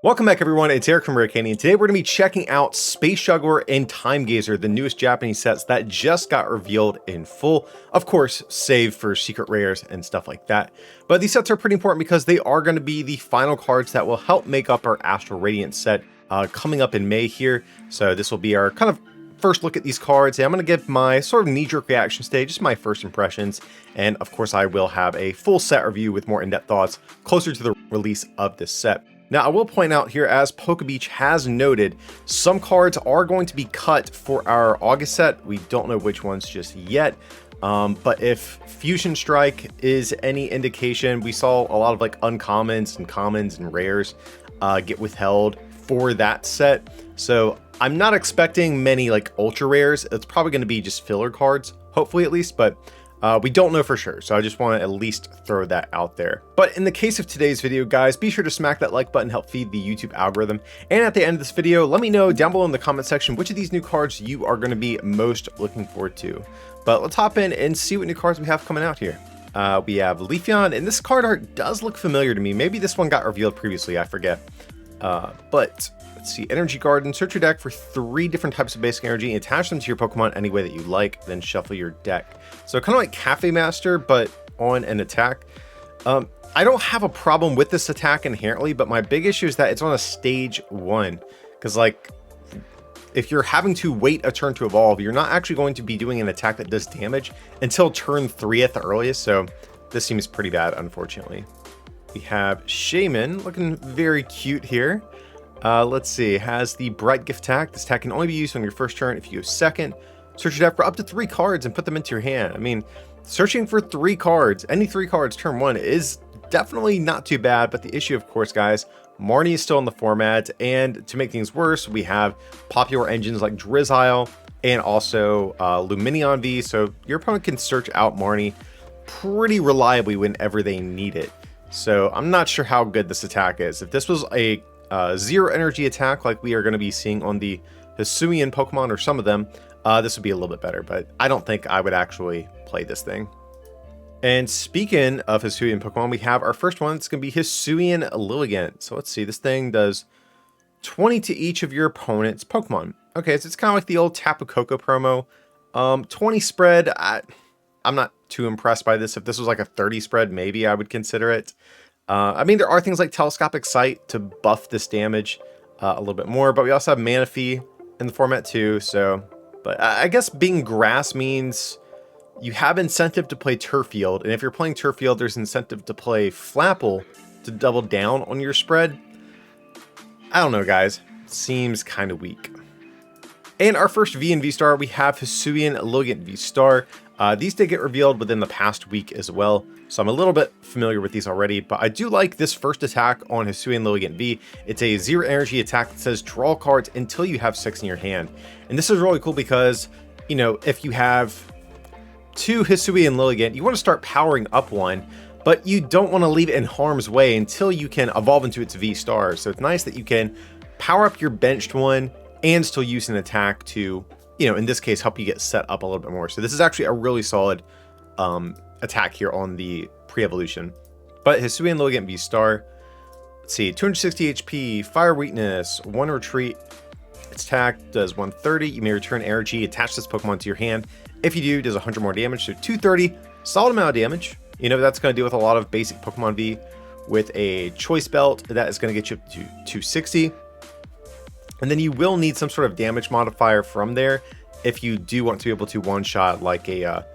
Welcome back everyone, it's Aric from Rare Candy, and today we're going to be checking out Space Juggler and Time Gazer, the newest Japanese sets that just got revealed in full. Of course, save for secret rares and stuff like that. But these sets are pretty important because they are going to be the final cards that will help make up our Astral Radiance set coming up in May here. So this will be our kind of first look at these cards, and I'm going to give my sort of knee-jerk reaction today, just my first impressions, and of course I will have a full set review with more in-depth thoughts closer to the release of this set. Now, I will point out here, as PokeBeach has noted, some cards are going to be cut for our August set. We don't know which ones just yet, but if Fusion Strike is any indication, we saw a lot of like uncommons and commons and rares get withheld for that set. So I'm not expecting many like ultra rares. It's probably going to be just filler cards, hopefully at least, but we don't know for sure, so I just want to at least throw that out there. But in the case of today's video, guys, be sure to smack that like button, help feed the YouTube algorithm. And at the end of this video, let me know down below in the comment section which of these new cards you are going to be most looking forward to. But let's hop in and see what new cards we have coming out here. We have Leafeon, and this card art does look familiar to me. Maybe this one got revealed previously, I forget. But let's see, Energy Garden. Search your deck for 3 different types of basic energy and attach them to your Pokemon any way that you like, then shuffle your deck. So kind of like Cafe Master, but on an attack. I don't have a problem with this attack inherently, but my big issue is that it's on a stage 1. Because like, if you're having to wait a turn to evolve, you're not actually going to be doing an attack that does damage until turn 3 at the earliest. So this seems pretty bad, unfortunately. We have Shaman, looking very cute here. Let's see, has the Bright Gift attack. This attack can only be used on your first turn. If you go second, search your deck for up to 3 cards and put them into your hand. I mean, searching for 3 cards, any 3 cards turn 1 is definitely not too bad, but the issue, of course, guys, Marnie is still in the format, and to make things worse, we have popular engines like Drizzile and also Lumineon V, so your opponent can search out Marnie pretty reliably whenever they need it. So I'm not sure how good this attack is. If this was a 0 energy attack like we are going to be seeing on the Hisuian Pokemon or some of them, this would be a little bit better, but I don't think I would actually play this thing. And speaking of Hisuian Pokemon, we have our first one. It's going to be Hisuian Lilligant. So let's see, this thing does 20 to each of your opponent's Pokemon. Okay, so it's kind of like the old Tapu Koko promo. 20 spread, I'm not too impressed by this. If this was like a 30 spread, maybe I would consider it. I mean, there are things like Telescopic Sight to buff this damage a little bit more, but we also have Manaphy in the format too, so... But I guess being grass means you have incentive to play Turf Field, and if you're playing Turf Field, there's incentive to play Flapple to double down on your spread. I don't know, guys. Seems kind of weak. And our first V and VSTAR, we have Hisuian Lilligant VSTAR. These did get revealed within the past week as well, so I'm a little bit familiar with these already, but I do like this first attack on Hisuian Lilligant V. It's a 0 energy attack that says draw cards until you have 6 in your hand. And this is really cool because, you know, if you have 2 Hisuian Lilligant, you want to start powering up one, but you don't want to leave it in harm's way until you can evolve into its V-Star. So it's nice that you can power up your benched one and still use an attack to, you know, in this case, help you get set up a little bit more. So this is actually a really solid attack here on the pre-evolution. But Hisuian Lilligant VSTAR, let's see, 260 HP, Fire Weakness, 1 Retreat. Its attack does 130. You may return energy, attach this Pokemon to your hand. If you do, it does 100 more damage, so 230. Solid amount of damage. You know, that's going to deal with a lot of basic Pokemon V. With a Choice Belt, that is going to get you up to 260. And then you will need some sort of damage modifier from there if you do want to be able to one-shot like a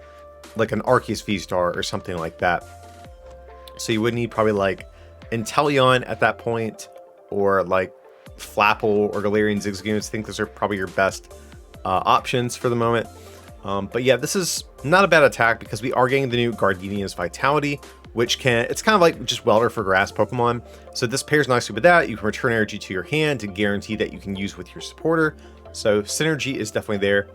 like an Arceus VSTAR or something like that. So you would need probably like Inteleon at that point, or like Flapple or Galarian Zigzagoon. I think those are probably your best options for the moment. But yeah, this is not a bad attack because we are getting the new Gardenia's Vitality, which it's kind of like just Welder for grass Pokemon. So this pairs nicely with that. You can return energy to your hand to guarantee that you can use with your supporter. So synergy is definitely there.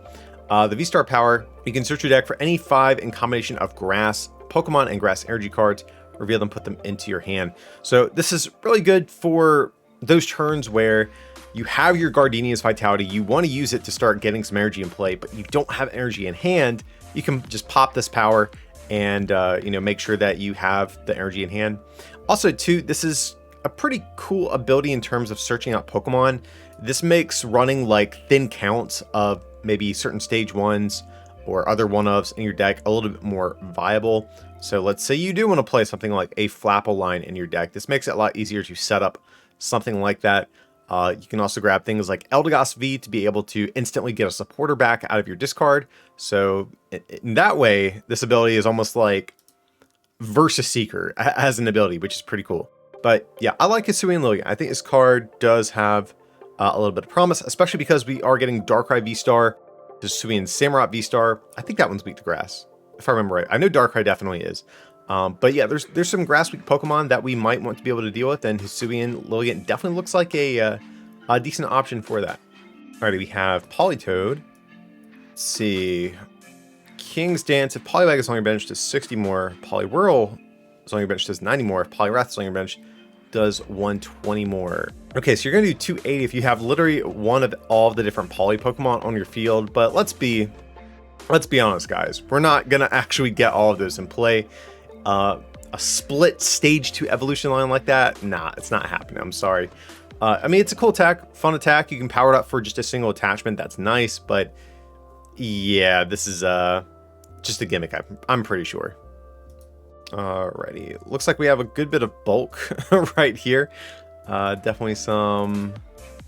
The VSTAR power, you can search your deck for any 5 in combination of grass Pokemon and grass energy cards, reveal them, put them into your hand. So this is really good for those turns where you have your Gardenia's Vitality, you want to use it to start getting some energy in play, but you don't have energy in hand. You can just pop this power and you know, make sure that you have the energy in hand. Also too, this is a pretty cool ability in terms of searching out Pokemon. This makes running like thin counts of maybe certain stage 1s or other 1-ofs in your deck a little bit more viable. So let's say you do want to play something like a Flapple line in your deck. This makes it a lot easier to set up something like that. You can also grab things like Eldegoss V to be able to instantly get a supporter back out of your discard. So in that way, this ability is almost like Versus Seeker as an ability, which is pretty cool. But yeah, I like Hisuian Lilligant. I think this card does have a little bit of promise, especially because we are getting Darkrai VSTAR, Hisuian Samurott VSTAR. I think that one's weak to grass, if I remember right. I know Darkrai definitely is. But yeah, there's some grass weak Pokemon that we might want to be able to deal with, and Hisuian Lilligant definitely looks like a decent option for that. Alrighty, we have Politoed. Let's see. King's Dance. If Poliwag is on your bench, does 60 more. Poliwhirl is on your bench, does 90 more. If Poliwrath is on your bench, does 120 more. Okay, so you're going to do 280 if you have literally one of all of the different Poly Pokemon on your field, but let's be honest, guys. We're not going to actually get all of those in play. A split stage 2 evolution line like that, nah, it's not happening. I'm sorry. I mean, it's a cool attack, fun attack. You can power it up for just a single attachment. That's nice, but yeah, this is just a gimmick, I'm pretty sure. Alrighty, looks like we have a good bit of bulk right here. Definitely some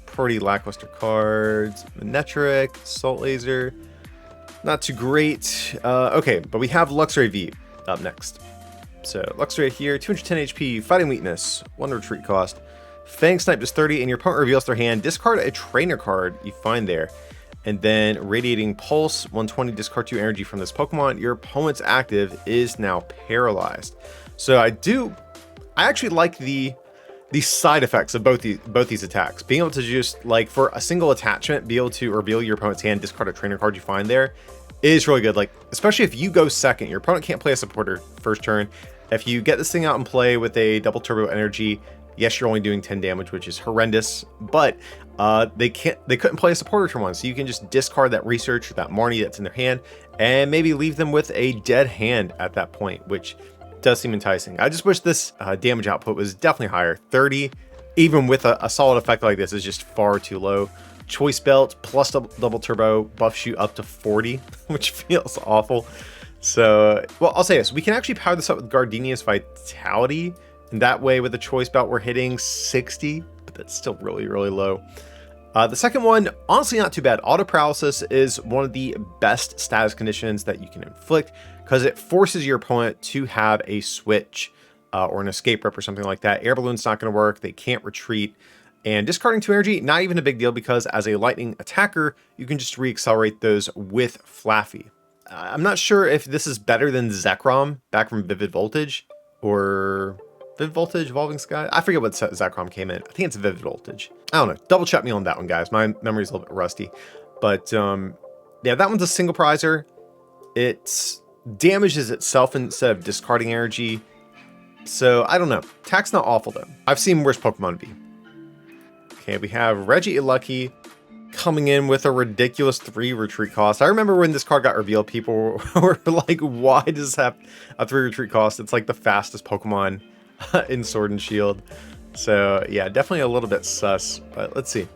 pretty lackluster cards. Manectric, Salt Laser, not too great. Okay, but we have Luxray V up next. So Luxray here, 210 HP, fighting weakness, 1 retreat cost. Fang Snipe is 30, and your opponent reveals their hand. Discard a trainer card you find there. And then Radiating Pulse, 120, discard 2 energy from this Pokemon. Your opponent's active is now paralyzed. So I actually like the side effects of both these attacks. Being able to just, like, for a single attachment, be able to reveal your opponent's hand, discard a trainer card you find there is really good. Like, especially if you go second, your opponent can't play a supporter first turn. If you get this thing out and play with a double turbo energy, yes, you're only doing 10 damage, which is horrendous, but they couldn't play a supporter turn 1, so you can just discard that research or that Marnie that's in their hand and maybe leave them with a dead hand at that point, which does seem enticing. I just wish this damage output was definitely higher. 30, even with a solid effect like this, is just far too low. Choice Belt plus double turbo buff shoot up to 40, which feels awful. So, well, I'll say this. We can actually power this up with Gardenia's Vitality. And that way, with the Choice Belt, we're hitting 60, but that's still really, really low. The second one, honestly not too bad. Auto Paralysis is one of the best status conditions that you can inflict because it forces your opponent to have a switch or an escape rep or something like that. Air Balloon's not going to work. They can't retreat. And discarding 2 energy, not even a big deal because as a lightning attacker, you can just re-accelerate those with Flaffy. I'm not sure if this is better than Zekrom back from Vivid Voltage or Vivid Voltage, Evolving Sky. I forget what Zekrom came in. I think it's Vivid Voltage. I don't know. Double check me on that one, guys. My memory's a little bit rusty. But yeah, that one's a single prizer. It damages itself instead of discarding energy. So I don't know. Attack's not awful though. I've seen worse Pokemon be. Okay, we have Regieleki coming in with a ridiculous 3 retreat cost. I remember when this card got revealed, people were like, why does this have a 3 retreat cost? It's like the fastest Pokemon in Sword and Shield. So yeah, definitely a little bit sus, but let's see.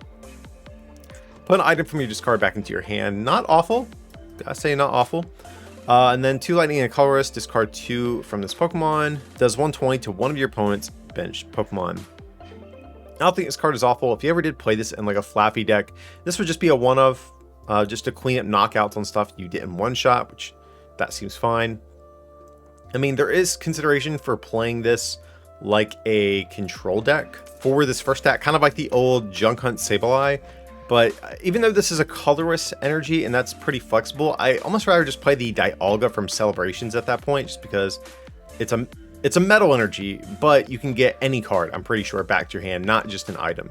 Put an item from your discard back into your hand. Not awful. Gotta say, not awful. And then 2 Lightning and Colorless, discard 2 from this Pokemon. Does 120 to one of your opponent's bench Pokemon. I don't think this card is awful. If you ever did play this in like a Flappy deck, this would just be a one of, just to clean up knockouts on stuff you did in one shot, which that seems fine. I mean, there is consideration for playing this like a control deck for this first attack, kind of like the old Junk Hunt Sableye. But even though this is a colorless energy and that's pretty flexible, I almost rather just play the Dialga from Celebrations at that point, just because it's a metal energy, but you can get any card, I'm pretty sure, back to your hand, not just an item.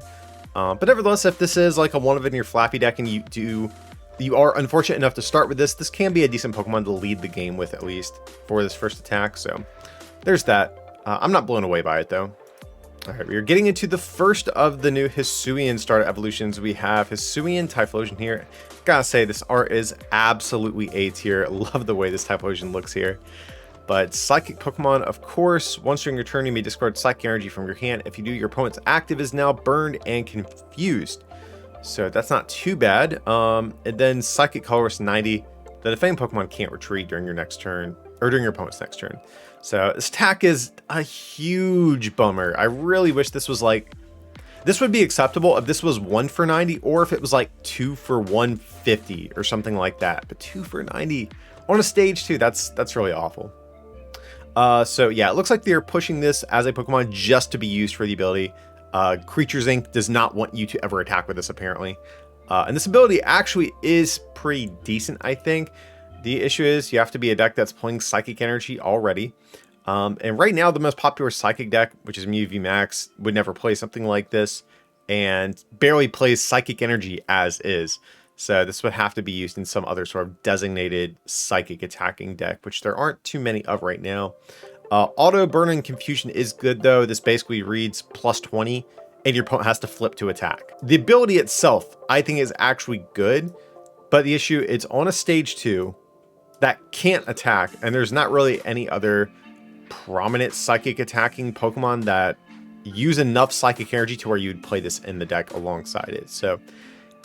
But nevertheless, if this is like a one of it in your Flappy deck and you are unfortunate enough to start with this can be a decent Pokemon to lead the game with, at least for this first attack. So there's that. I'm not blown away by it though. All right, we are getting into the first of the new Hisuian starter evolutions. We have Hisuian Typhlosion here. Gotta say, this art is absolutely A tier. Love the way this Typhlosion looks here. But Psychic Pokemon, of course, once during your turn, you may discard Psychic Energy from your hand. If you do, your opponent's active is now burned and confused. So that's not too bad. And then Psychic Colorless 90. The defending Pokemon can't retreat during your next turn, or during your opponent's next turn. So this attack is a huge bummer. I really wish this was like, this would be acceptable if this was 1 for 90, or if it was like 2 for 150 or something like that. But 2 for 90 on a stage 2, that's really awful. So yeah, it looks like they're pushing this as a Pokemon just to be used for the ability. Creatures Inc. does not want you to ever attack with this, apparently. And this ability actually is pretty decent, I think. The issue is you have to be a deck that's playing Psychic Energy already. And right now, the most popular Psychic deck, which is Mew VMAX, would never play something like this, and barely plays Psychic Energy as is. So this would have to be used in some other sort of designated Psychic attacking deck, which there aren't too many of right now. Auto Burn and Confusion is good, though. This basically reads plus 20, and your opponent has to flip to attack. The ability itself, I think, is actually good, but the issue, it's on a stage 2 that can't attack, and there's not really any other prominent Psychic attacking Pokemon that use enough Psychic Energy to where you'd play this in the deck alongside it. So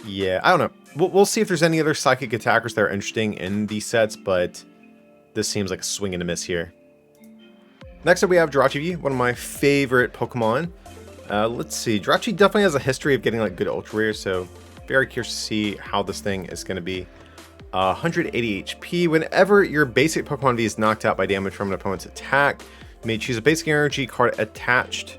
yeah, I don't know. We'll see if there's any other Psychic attackers that are interesting in these sets, but this seems like a swing and a miss here. Next up, we have Drue, one of my favorite Pokemon. Let's see. Drue definitely has a history of getting like good ultra rares, so very curious to see how this thing is going to be. 180 HP. Whenever your basic Pokemon V is knocked out by damage from an opponent's attack, you may choose a basic energy card attached.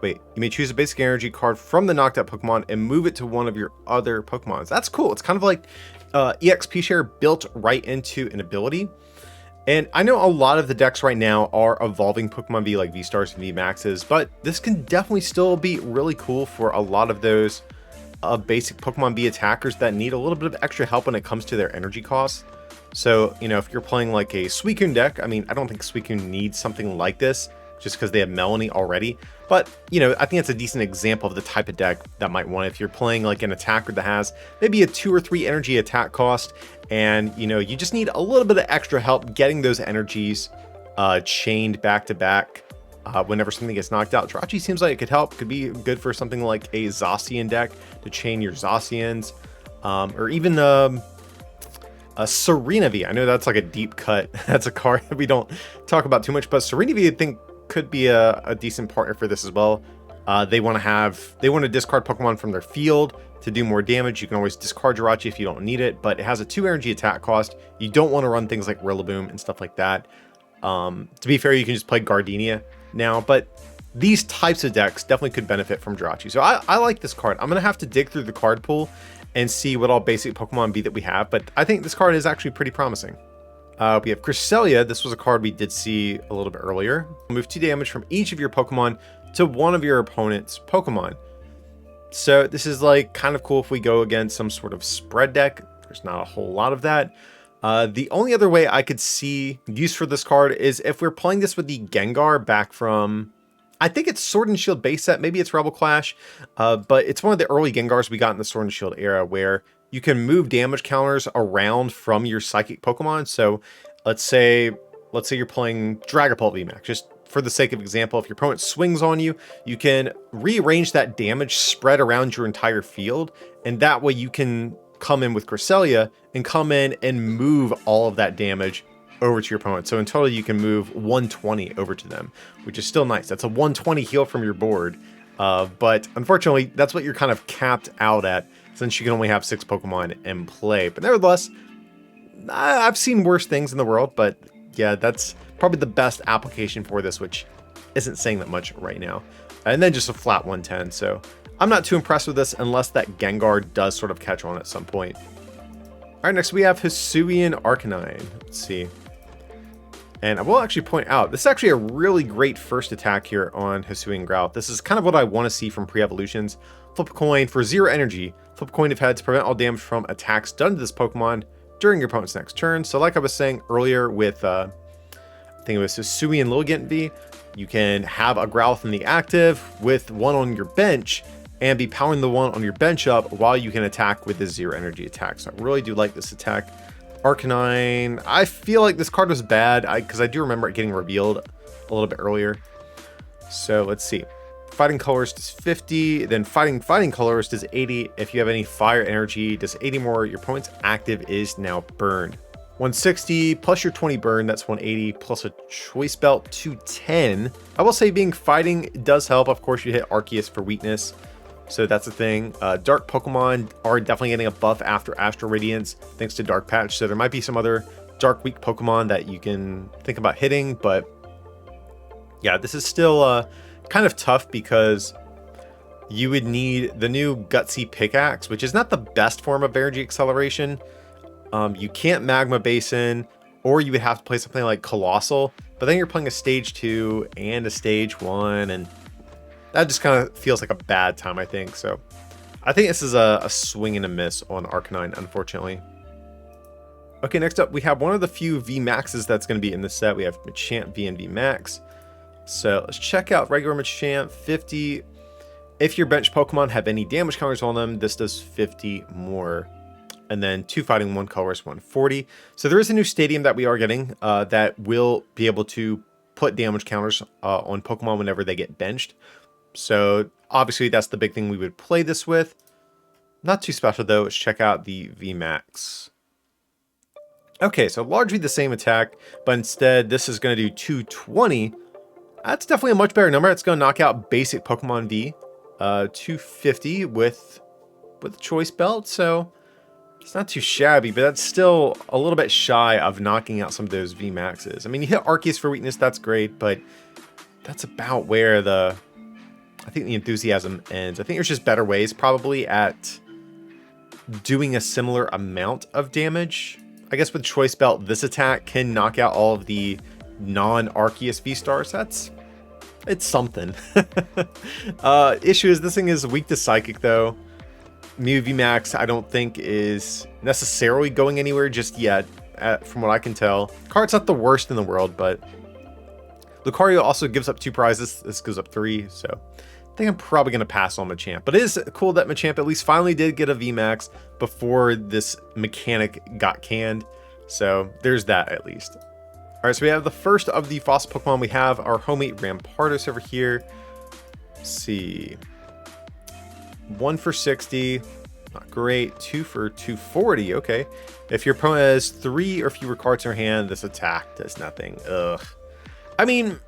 Wait, you may choose a basic energy card from the knocked out Pokemon and move it to one of your other Pokemons. That's cool. It's kind of like EXP share built right into an ability. And I know a lot of the decks right now are evolving Pokemon V like V-Stars and V-Maxes, but this can definitely still be really cool for a lot of those basic Pokemon V attackers that need a little bit of extra help when it comes to their energy costs. So, you know, if you're playing like a Suicune deck, I mean, I don't think Suicune needs something like this just because they have Melanie already. But, you know, I think it's a decent example of the type of deck that might want it. If you're playing like an attacker that has maybe a 2 or 3 energy attack cost, and, you know, you just need a little bit of extra help getting those energies chained back to back whenever something gets knocked out. Drue seems like it could help. Could be good for something like a Zacian deck to chain your Zacians, or even a Serenavi. I know that's like a deep cut. That's a card that we don't talk about too much, but Serenavi, I think, could be a decent partner for this as well. They want to discard Pokemon from their field to do more damage. You can always discard Drue if you don't need it, but it has a 2 energy attack cost. You don't want to run things like Rillaboom and stuff like that. To be fair, you can just play Gardenia now, but these types of decks definitely could benefit from Drue. So I like this card. I'm going to have to dig through the card pool and see what all basic Pokemon be that we have, but I think this card is actually pretty promising. We have Cresselia. This was a card we did see a little bit earlier. Move 2 damage from each of your Pokemon to one of your opponent's Pokemon. So this is like kind of cool if we go against some sort of spread deck. There's not a whole lot of that. The only other way I could see use for this card is if we're playing this with the Gengar back from, I think it's Sword and Shield base set, maybe it's Rebel Clash, but it's one of the early Gengars we got in the Sword and Shield era where you can move damage counters around from your Psychic Pokemon. So let's say you're playing Dragapult VMAX, just for the sake of example, if your opponent swings on you, you can rearrange that damage spread around your entire field, and that way you can come in with Cresselia and come in and move all of that damage over to your opponent. So in total, you can move 120 over to them, which is still nice. That's a 120 heal from your board. But unfortunately, that's what you're kind of capped out at, since you can only have 6 Pokemon in play. But nevertheless, I've seen worse things in the world, but yeah, that's probably the best application for this, which isn't saying that much right now. And then just a flat 110. So I'm not too impressed with this unless that Gengar does sort of catch on at some point. All right, next we have Hisuian Arcanine. Let's see. And I will actually point out, this is actually a really great first attack here on Hisuian Growlithe. This is kind of what I want to see from pre-evolutions. Flip a coin for 0 energy. Flip a coin of heads, prevent all damage from attacks done to this Pokemon during your opponent's next turn. So like I was saying earlier with, I think it was Hisuian Lilligant V, you can have a Growlithe in the active with one on your bench and be powering the one on your bench up while you can attack with the 0 energy attack. So I really do like this attack. Arcanine, I feel like this card was bad because I do remember it getting revealed a little bit earlier. So let's see. Fighting Colors does 50, then Fighting Colors does 80. If you have any fire energy, does 80 more. Your opponent's active is now burned. 160 plus your 20 burn, that's 180, plus a choice belt, 210. I will say being fighting does help. Of course, you hit Arceus for weakness, so that's a thing. Dark Pokemon are definitely getting a buff after Astral Radiance, thanks to Dark Patch, so there might be some other Dark weak Pokemon that you can think about hitting, but yeah, this is still kind of tough because you would need the new Gutsy Pickaxe, which is not the best form of energy acceleration. You can't Magma Basin, or you would have to play something like Colossal, but then you're playing a Stage 2 and a Stage 1, and that just kind of feels like a bad time, I think. So I think this is a swing and a miss on Arcanine, unfortunately. Okay, next up, we have one of the few VMAXs that's going to be in this set. We have Machamp V and VMAX. So let's check out regular Machamp, 50. If your bench Pokemon have any damage counters on them, this does 50 more. And then 2 fighting, 1 colorless, 140. So there is a new stadium that we are getting that will be able to put damage counters on Pokemon whenever they get benched. So obviously that's the big thing we would play this with. Not too special though. Let's check out the VMAX. Okay, so largely the same attack, but instead this is going to do 220. That's definitely a much better number. It's going to knock out basic Pokemon V. 250 with Choice Belt, so it's not too shabby, but that's still a little bit shy of knocking out some of those VMAXs. I mean, you hit Arceus for weakness, that's great, but that's about where I think the enthusiasm ends. I think there's just better ways probably at doing a similar amount of damage. I guess with Choice Belt, this attack can knock out all of the non-Arceus VSTARs. It's something. Issue is this thing is weak to Psychic though. Mew VMAX I don't think is necessarily going anywhere just yet, from what I can tell. Card's not the worst in the world, but Lucario also gives up 2 prizes. This gives up 3, so I think I'm probably going to pass on Machamp. But it is cool that Machamp at least finally did get a VMAX before this mechanic got canned. So there's that at least. Alright, so we have the first of the fossil Pokemon. We have our homie Rampardos over here. Let's see. 1 for 60. Not great. 2 for 240. Okay. If your opponent has 3 or fewer cards in their hand, this attack does nothing. Ugh. I mean,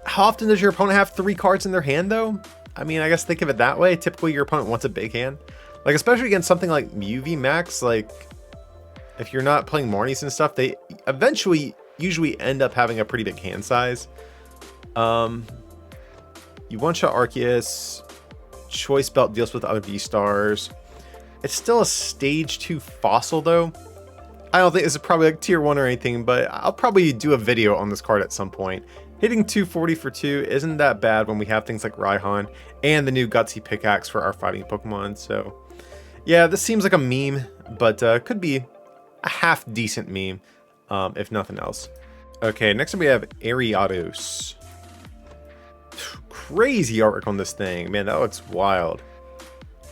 how often does your opponent have 3 cards in their hand, though? I mean, I guess think of it that way. Typically, your opponent wants a big hand. Like, especially against something like Mew VMAX, like, if you're not playing Marnies and stuff, they eventually usually end up having a pretty big hand size. You one-shot Arceus. Choice Belt deals with other V-Stars. It's still a Stage 2 fossil, though. I don't think this is probably like Tier 1 or anything, but I'll probably do a video on this card at some point. Hitting 240 for 2 isn't that bad when we have things like Raihan and the new Gutsy Pickaxe for our fighting Pokemon. So, yeah, this seems like a meme, but could be a half-decent meme, if nothing else. Okay, next up we have Ariados. Crazy artwork on this thing. Man, that looks wild.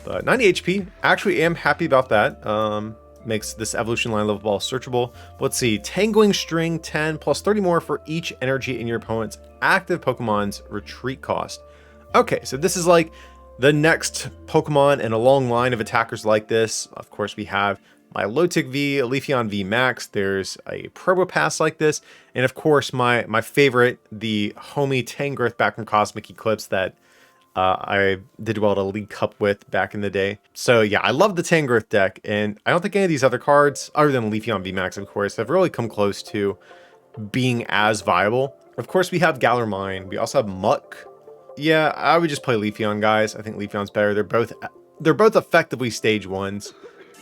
But 90 HP. Actually am happy about that. Makes this evolution line level ball searchable. Let's see. Tangling String 10 plus 30 more for each energy in your opponent's active Pokemon's retreat cost. Okay, so this is like the next Pokemon in a long line of attackers like this. Of course, we have Milotic V, Leafeon V Max. There's a Probopass like this. And of course, my favorite, the homie Tangrowth back from Cosmic Eclipse that I did well to League Cup with back in the day. So yeah, I love the Tangrowth deck, and I don't think any of these other cards, other than Leafeon VMAX, of course, have really come close to being as viable. Of course, we have Galarmine. We also have Muck. Yeah, I would just play Leafeon, guys. I think Leafeon's better. They're both effectively Stage 1s.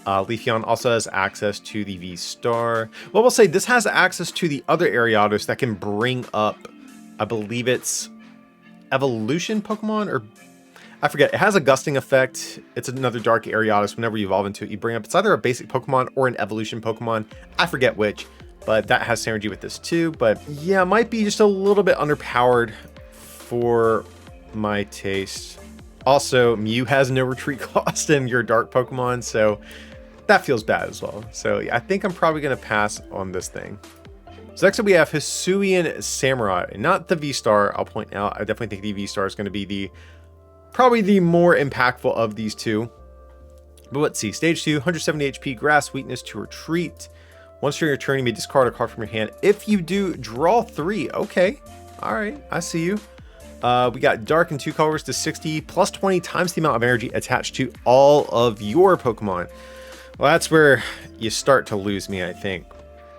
Leafeon also has access to the VSTAR. Well, we'll say this has access to the other Ariados that can bring up, I believe it's evolution Pokemon, or I forget. It has a gusting effect. It's another dark Ariados. Whenever you evolve into it, you bring up, it's either a basic Pokemon or an evolution Pokemon. I forget which, but that has synergy with this too. But yeah, might be just a little bit underpowered for my taste. Also, Mew has no retreat cost in your dark Pokemon, so that feels bad as well. So yeah, I think I'm probably going to pass on this thing. So next up we have Hisuian Samurai, not the V-Star. I'll point out, I definitely think the V-Star is going to be probably the more impactful of these two. But let's see, stage 2, 170 HP, grass, weakness to retreat. Once during your turn, you may discard a card from your hand. If you do, draw 3. Okay, all right, I see you. We got dark in 2 colors to 60, plus 20 times the amount of energy attached to all of your Pokemon. Well, that's where you start to lose me, I think.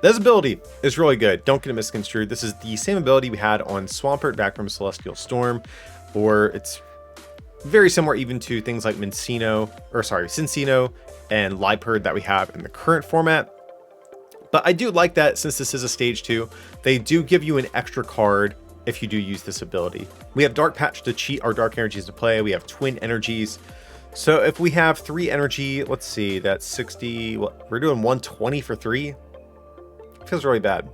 This ability is really good. Don't get it misconstrued. This is the same ability we had on Swampert back from Celestial Storm, or it's very similar even to things like Cincino and Liepard that we have in the current format. But I do like that since this is a stage 2, they do give you an extra card if you do use this ability. We have Dark Patch to cheat our dark energies to play. We have Twin Energies. So if we have 3 energy, let's see, that's 60. We're doing 120 for 3. Feels really bad.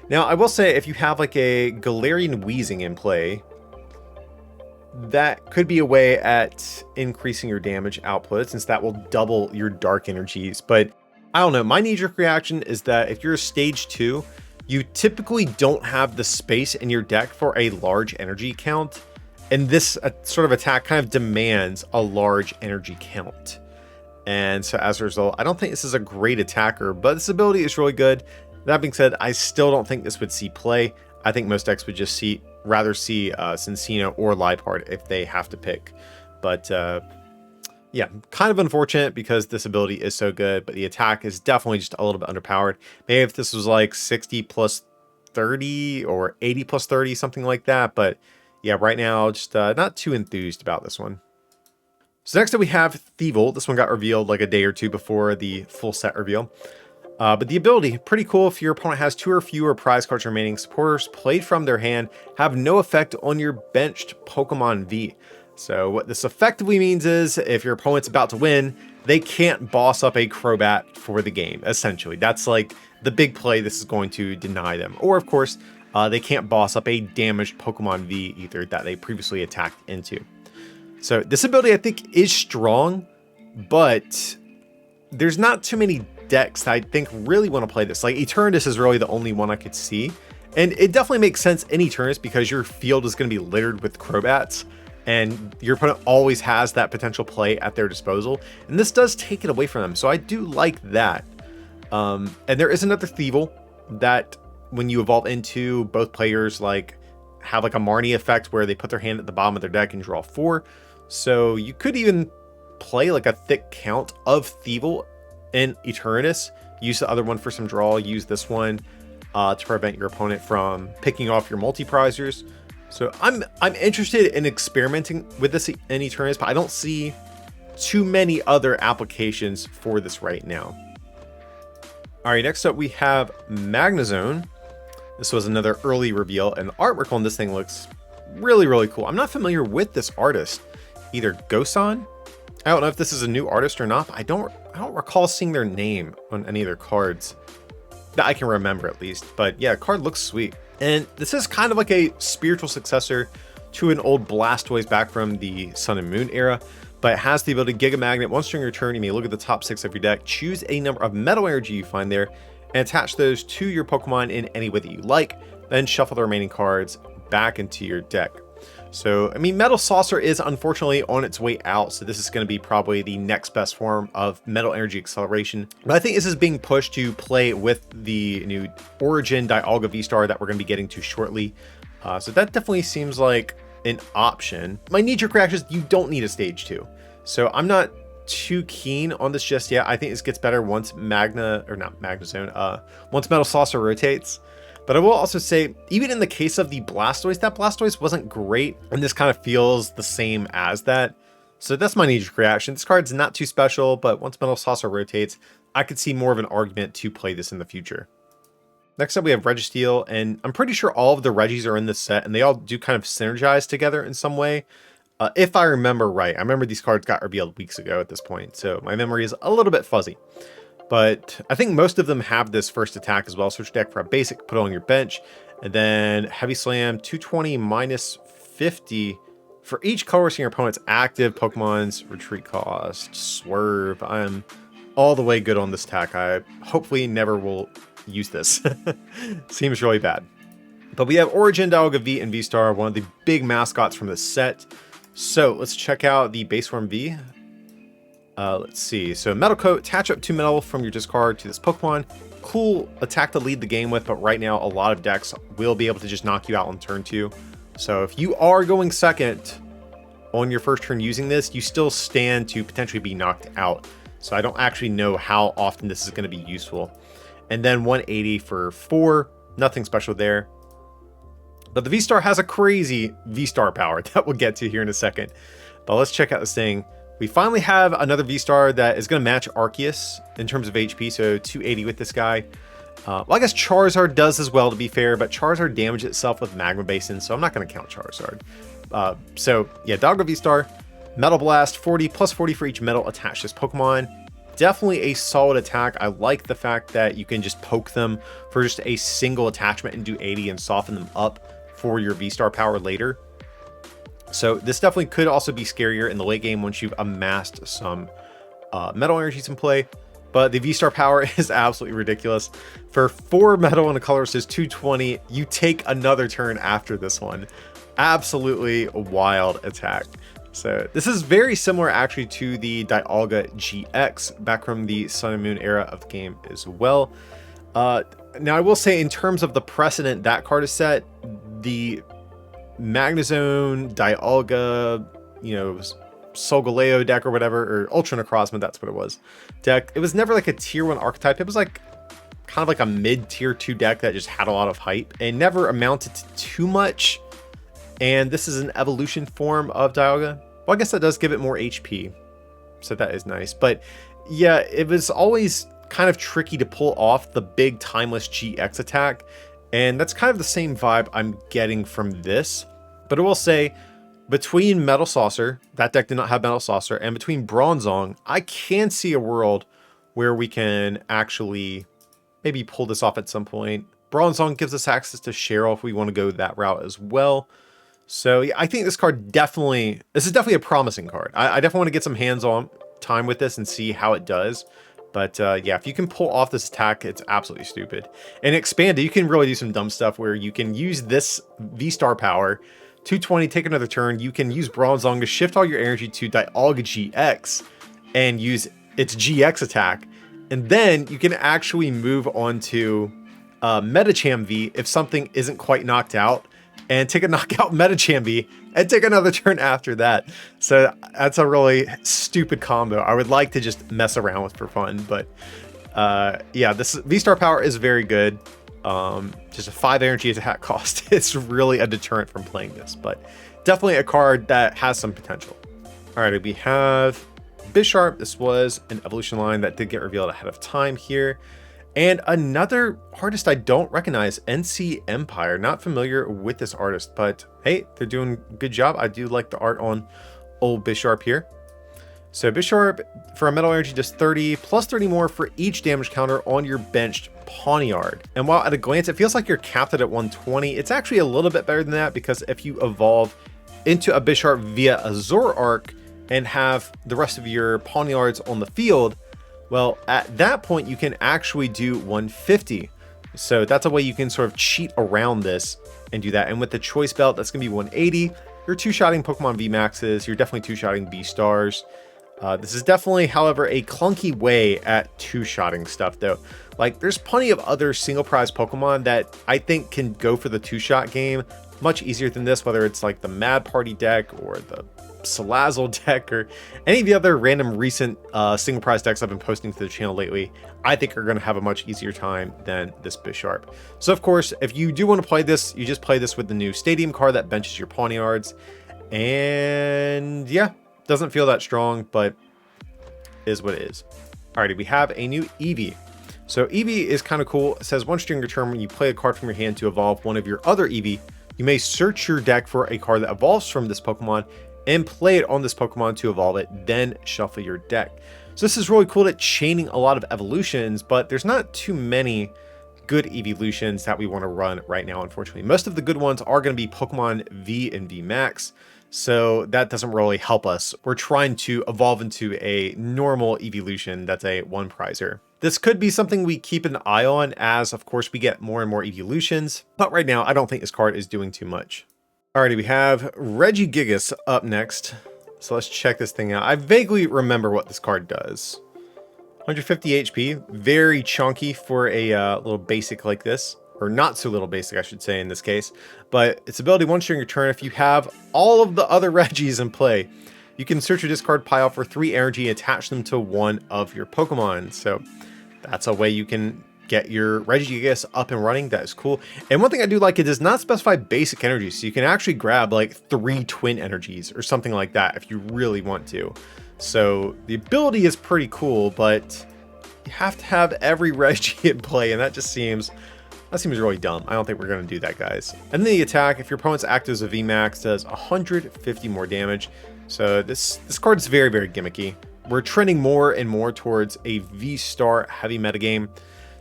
Now, I will say if you have like a Galarian Wheezing in play, that could be a way at increasing your damage output, since that will double your dark energies. But I don't know, my knee-jerk reaction is that if you're a stage 2, you typically don't have the space in your deck for a large energy count, and this sort of attack kind of demands a large energy count. And so as a result, I don't think this is a great attacker, but this ability is really good. That being said, I still don't think this would see play. I think most decks would just rather see Cincino or Liepard if they have to pick. But yeah, kind of unfortunate because this ability is so good, but the attack is definitely just a little bit underpowered. Maybe if this was like 60 plus 30 or 80 plus 30, something like that. But yeah, right now, just not too enthused about this one. So next up we have Thievul. This one got revealed like a day or 2 before the full set reveal. But the ability, pretty cool. If your opponent has 2 or fewer prize cards remaining, supporters played from their hand have no effect on your benched Pokemon V. So what this effectively means is if your opponent's about to win, they can't boss up a Crobat for the game, essentially. That's like the big play this is going to deny them. Or of course, they can't boss up a damaged Pokemon V either that they previously attacked into. So this ability I think is strong, but there's not too many decks that I think really want to play this. Like Eternatus is really the only one I could see. And it definitely makes sense in Eternatus because your field is going to be littered with Crobats, and your opponent always has that potential play at their disposal. And this does take it away from them. So I do like that. And there is another Thievul that when you evolve into, both players like have like a Marnie effect where they put their hand at the bottom of their deck and draw 4. So you could even play like a thick count of Thievul in Eternatus, use the other one for some draw, use this one to prevent your opponent from picking off your multi-prizers. So I'm interested in experimenting with this in Eternatus, but I don't see too many other applications for this right now. All right, next up we have Magnezone. This was another early reveal, and the artwork on this thing looks really, really cool. I'm not familiar with this artist, either Gosan. I don't know if this is a new artist or not, but I don't recall seeing their name on any of their cards that I can remember at least. But yeah, card looks sweet. And this is kind of like a spiritual successor to an old Blastoise back from the Sun and Moon era, but it has the ability to Giga Magnet. Once during your turn, you may look at the top 6 of your deck, choose a number of metal energy you find there, and attach those to your Pokemon in any way that you like, then shuffle the remaining cards back into your deck. So, I mean, Metal Saucer is unfortunately on its way out, so this is going to be probably the next best form of Metal Energy Acceleration. But I think this is being pushed to play with the new Origin Dialga VSTAR that we're going to be getting to shortly. So that definitely seems like an option. My knee-jerk reaction is you don't need a stage 2. So I'm not too keen on this just yet. I think this gets better once once Metal Saucer rotates. But I will also say, even in the case of the Blastoise, that Blastoise wasn't great, and this kind of feels the same as that. So that's my knee-jerk reaction. This card's not too special, but once Metal Saucer rotates, I could see more of an argument to play this in the future. Next up, we have Registeel, and I'm pretty sure all of the Regis are in this set, and they all do kind of synergize together in some way. If I remember right. I remember these cards got revealed weeks ago at this point, so my memory is a little bit fuzzy. But I think most of them have this first attack as well. Switch deck for a basic, put it on your bench, and then Heavy Slam, 220 minus 50 for each color seeing your opponent's active Pokemon's retreat cost. Swerve. I'm all the way good on this attack. I hopefully never will use this. Seems really bad. But we have Origin Dialga V and VSTAR, one of the big mascots from the set. So let's check out the base form V. Let's see. So Metal Coat, attach up 2 metal from your discard to this Pokemon. Cool attack to lead the game with, but right now a lot of decks will be able to just knock you out on turn 2. So if you are going second on your first turn using this, you still stand to potentially be knocked out. So I don't actually know how often this is going to be useful. And then 180 for 4, nothing special there. But the VSTAR has a crazy VSTAR power that we'll get to here in a second. But let's check out this thing. We finally have another VSTAR that is going to match Arceus in terms of HP, so 280 with this guy. Well, I guess Charizard does as well, to be fair, but Charizard damages itself with Magma Basin, so I'm not going to count Charizard. So yeah, Dialga VSTAR, Metal Blast, 40 plus 40 for each metal attached to this Pokemon. Definitely a solid attack. I like the fact that you can just poke them for just a single attachment and do 80 and soften them up for your VSTAR power later. So this definitely could also be scarier in the late game once you've amassed some metal energies in play. But the VSTAR power is absolutely ridiculous. For 4 metal and a color says 220, you take another turn after this one. Absolutely wild attack. So this is very similar actually to the Dialga GX back from the Sun and Moon era of the game as well. Now I will say, in terms of the precedent that card is set, the Magnezone, Dialga, you know, Solgaleo deck or whatever, or Ultra Necrozma, that's what it was, deck, it was never like a tier 1 archetype. It was like kind of like a mid tier 2 deck that just had a lot of hype and never amounted to too much. And this is an evolution form of Dialga. Well, I guess that does give it more HP, so that is nice. But yeah, it was always kind of tricky to pull off the big timeless GX attack, and that's kind of the same vibe I'm getting from this. But I will say, between Metal Saucer, that deck did not have Metal Saucer, and between Bronzong, I can see a world where we can actually maybe pull this off at some point. Bronzong gives us access to Cheryl if we want to go that route as well. So yeah, I think this is definitely a promising card. I definitely want to get some hands-on time with this and see how it does. But yeah, if you can pull off this attack, it's absolutely stupid. And Expanded, you can really do some dumb stuff where you can use this VSTAR power, 220, take another turn. You can use Bronzong to shift all your energy to Dialga GX and use its GX attack. And then you can actually move on to Medicham V if something isn't quite knocked out, and take a knockout Medicham V and take another turn after that. So that's a really stupid combo I would like to just mess around with for fun. But yeah, this VSTAR power is very good. Just a 5 energy attack cost. It's really a deterrent from playing this, but definitely a card that has some potential. All right, we have Bisharp. This was an evolution line that did get revealed ahead of time here. And another artist I don't recognize, NC Empire. Not familiar with this artist, but hey, they're doing a good job. I do like the art on old Bisharp here. So Bisharp, for a metal energy, does 30 plus 30 more for each damage counter on your benched Pawniard. And while at a glance it feels like you're capped at 120, it's actually a little bit better than that, because if you evolve into a Bisharp via a Zoroark and have the rest of your Pawniards on the field, well, at that point, you can actually do 150. So that's a way you can sort of cheat around this and do that. And with the Choice Belt, that's going to be 180. You're two-shotting Pokemon VMAXs. You're definitely two-shotting VSTARs. This is definitely, however, a clunky way at two-shotting stuff, though. Like, there's plenty of other single-prize Pokemon that I think can go for the two-shot game much easier than this, whether it's like the Mad Party deck or the Salazzle deck or any of the other random recent single prize decks I've been posting to the channel lately. I think are going to have a much easier time than this Bisharp. So of course, if you do want to play this, you just play this with the new Stadium card that benches your Pawniards. And yeah, doesn't feel that strong, but is what it is. Alrighty, we have a new Eevee. So Eevee is kind of cool. It says once during your turn, when you play a card from your hand to evolve one of your other Eevee, you may search your deck for a card that evolves from this Pokemon and play it on this Pokemon to evolve it, then shuffle your deck. So this is really cool at chaining a lot of evolutions, but there's not too many good evolutions that we want to run right now, unfortunately. Most of the good ones are going to be Pokemon V and V Max. so that doesn't really help us. We're trying to evolve into a normal evolution that's a one prizer. This could be something we keep an eye on as, of course, we get more and more evolutions, but right now I don't think this card is doing too much. Alrighty, we have Regigigas up next, so let's check this thing out. I vaguely remember what this card does. 150 HP, very chunky for a little basic like this, or not so little basic, I should say in this case. But its ability, once during your turn, if you have all of the other Regis in play, you can search your discard pile for 3 energy and attach them to one of your Pokemon. So that's a way you can get your Regigigas up and running. That is cool. And one thing I do like, it does not specify basic energies, so you can actually grab like 3 twin energies or something like that if you really want to. So the ability is pretty cool, but you have to have every Regi in play, and that seems really dumb. I don't think we're going to do that, guys. And then the attack, if your opponent's active as a VMAX, does 150 more damage. So this card is very, very gimmicky. We're trending more and more towards a VSTAR heavy metagame.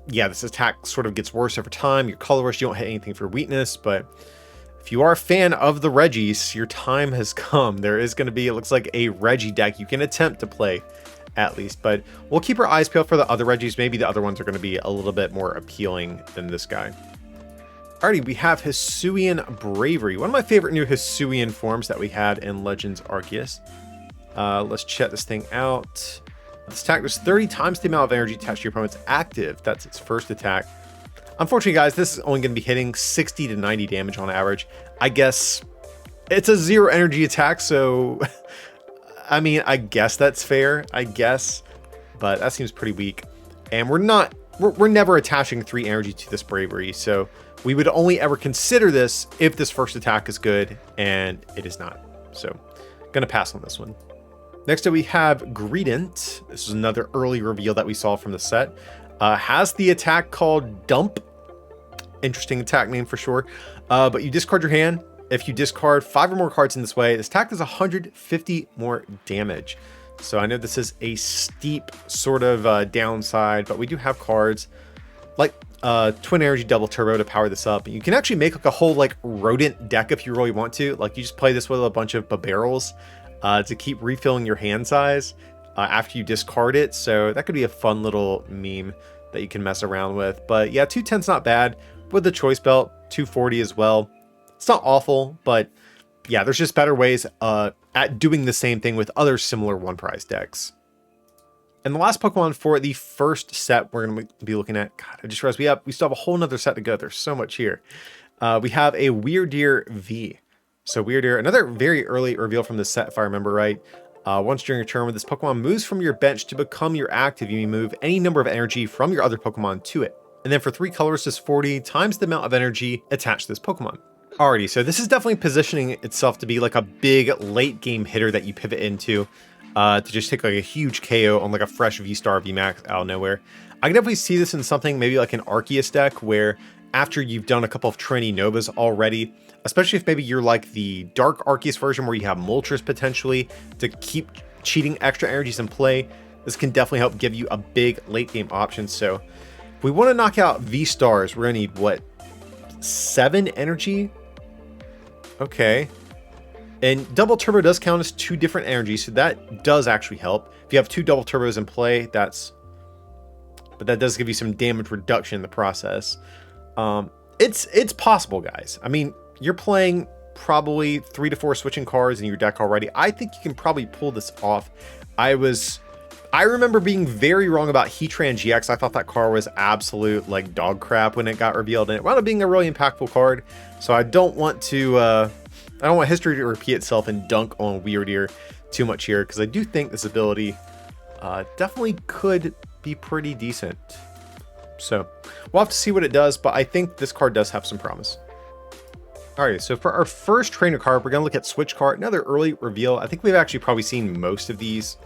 Yeah, this attack sort of gets worse over time. You're colorless, you don't hit anything for weakness, but if you are a fan of the Regis, your time has come. There is going to be, it looks like, a Regi deck you can attempt to play, at least. But we'll keep our eyes peeled for the other Regis. Maybe the other ones are going to be a little bit more appealing than this guy. Alrighty, we have Hisuian Bravery. One of my favorite new Hisuian forms that we had in Legends Arceus. Let's check this thing out. This attack does 30 times the amount of energy attached to your opponent's active. That's its first attack. Unfortunately, guys, this is only going to be hitting 60 to 90 damage on average. I guess it's a 0 energy attack, so I mean, I guess that's fair, I guess, but that seems pretty weak. And we're never attaching 3 energy to this Bravery, so we would only ever consider this if this first attack is good, and it is not. So, gonna pass on this one. Next up, we have Greedent. This is another early reveal that we saw from the set. Has the attack called Dump. Interesting attack name for sure. But you discard your hand. If you discard 5 or more cards in this way, this attack does 150 more damage. So I know this is a steep sort of downside, but we do have cards like Twin Energy Double Turbo to power this up. You can actually make like a whole like rodent deck if you really want to. Like you just play this with a bunch of barrels to keep refilling your hand size after you discard it. So that could be a fun little meme that you can mess around with. But yeah, 210's not bad. With the choice belt, 240 as well. It's not awful, but yeah, there's just better ways at doing the same thing with other similar one prize decks. And the last Pokemon for the first set we're going to be looking at, God, I just realized we still have a whole nother set to go. There's so much here. We have a Weirdeer V. So Weirdeer, another very early reveal from this set, if I remember right. Once during your turn, when this Pokemon moves from your bench to become your active, you may move any number of energy from your other Pokemon to it. And then for 3 colors, just 40 times the amount of energy attached to this Pokemon. Alrighty, so this is definitely positioning itself to be like a big late game hitter that you pivot into to just take like a huge KO on like a fresh VSTAR VMAX out of nowhere. I can definitely see this in something maybe like an Arceus deck where after you've done a couple of Trinity Novas already, especially if maybe you're like the Dark Arceus version where you have Moltres potentially to keep cheating extra energies in play, this can definitely help give you a big late game option. So if we want to knock out VSTARs, we're going to need, what, 7 energy? Okay. And Double Turbo does count as 2 different energies, so that does actually help. If you have 2 Double Turbos in play, but that does give you some damage reduction in the process. It's possible, guys. I mean, you're playing probably 3 to 4 switching cards in your deck already. I think you can probably pull this off. I remember being very wrong about Heatran GX. I thought that card was absolute like dog crap when it got revealed, and it wound up being a really impactful card. So I don't want history to repeat itself and dunk on Weirdeer too much here, because I do think this ability definitely could be pretty decent. So we'll have to see what it does, but I think this card does have some promise. Alright, so for our first trainer card, we're going to look at Switch Card, another early reveal. I think we've actually probably seen most of these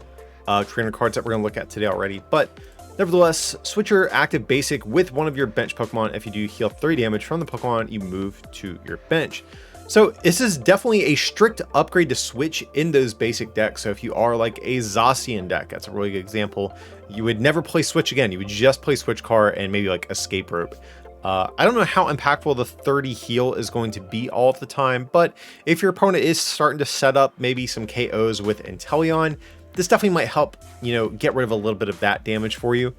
trainer cards that we're going to look at today already, but nevertheless, switch your active basic with one of your bench Pokemon. If you do, heal 3 damage from the Pokemon you move to your bench. So this is definitely a strict upgrade to switch in those basic decks. So if you are like a Zacian deck, that's a really good example. You would never play switch again. You would just play switch card and maybe like escape rope. I don't know how impactful the 30 heal is going to be all of the time, but if your opponent is starting to set up maybe some KOs with Inteleon, this definitely might help, you know, get rid of a little bit of that damage for you.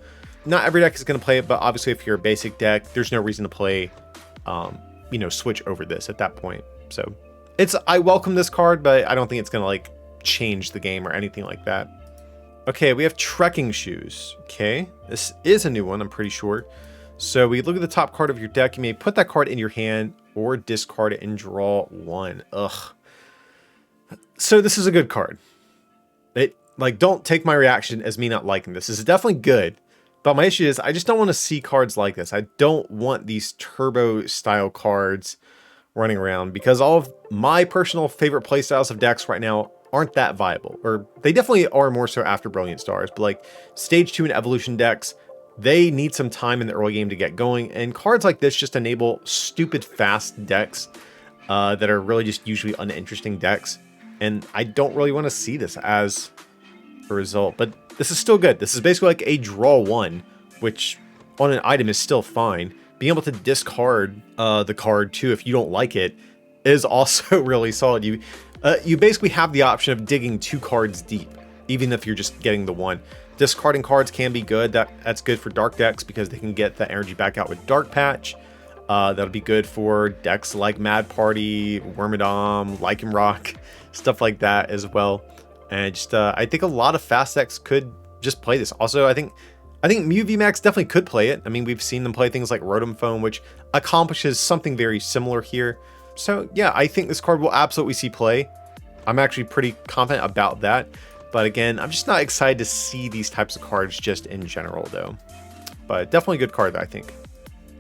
Not every deck is going to play it, but obviously if you're a basic deck, there's no reason to play, you know, switch over this at that point. So I welcome this card, but I don't think it's going to like change the game or anything like that. Okay, we have trekking shoes. Okay, this is a new one, I'm pretty sure. So we look at the top card of your deck. You may put that card in your hand or discard it and draw one. Ugh. So this is a good card. Like, don't take my reaction as me not liking this. This is definitely good. But my issue is I just don't want to see cards like this. I don't want these turbo style cards running around because all of my personal favorite playstyles of decks right now aren't that viable. Or they definitely are more so after Brilliant Stars. But like stage 2 and evolution decks, they need some time in the early game to get going. And cards like this just enable stupid fast decks that are really just usually uninteresting decks. And I don't really want to see this as a result. But this is still good. This is basically like a draw one, which on an item is still fine. Being able to discard the card too if you don't like it is also really solid. You basically have the option of digging 2 cards deep, even if you're just getting the one. Discarding cards can be good. That's good for dark decks because they can get the energy back out with Dark Patch. That'll be good for decks like Mad Party, Wormadam, Lycanroc, stuff like that as well. And just I think a lot of fast decks could just play this. Also, I think Mew VMAX definitely could play it. I mean, we've seen them play things like Rotom Foam, which accomplishes something very similar here. So yeah, I think this card will absolutely see play. I'm actually pretty confident about that. But again, I'm just not excited to see these types of cards just in general though. But definitely a good card, I think.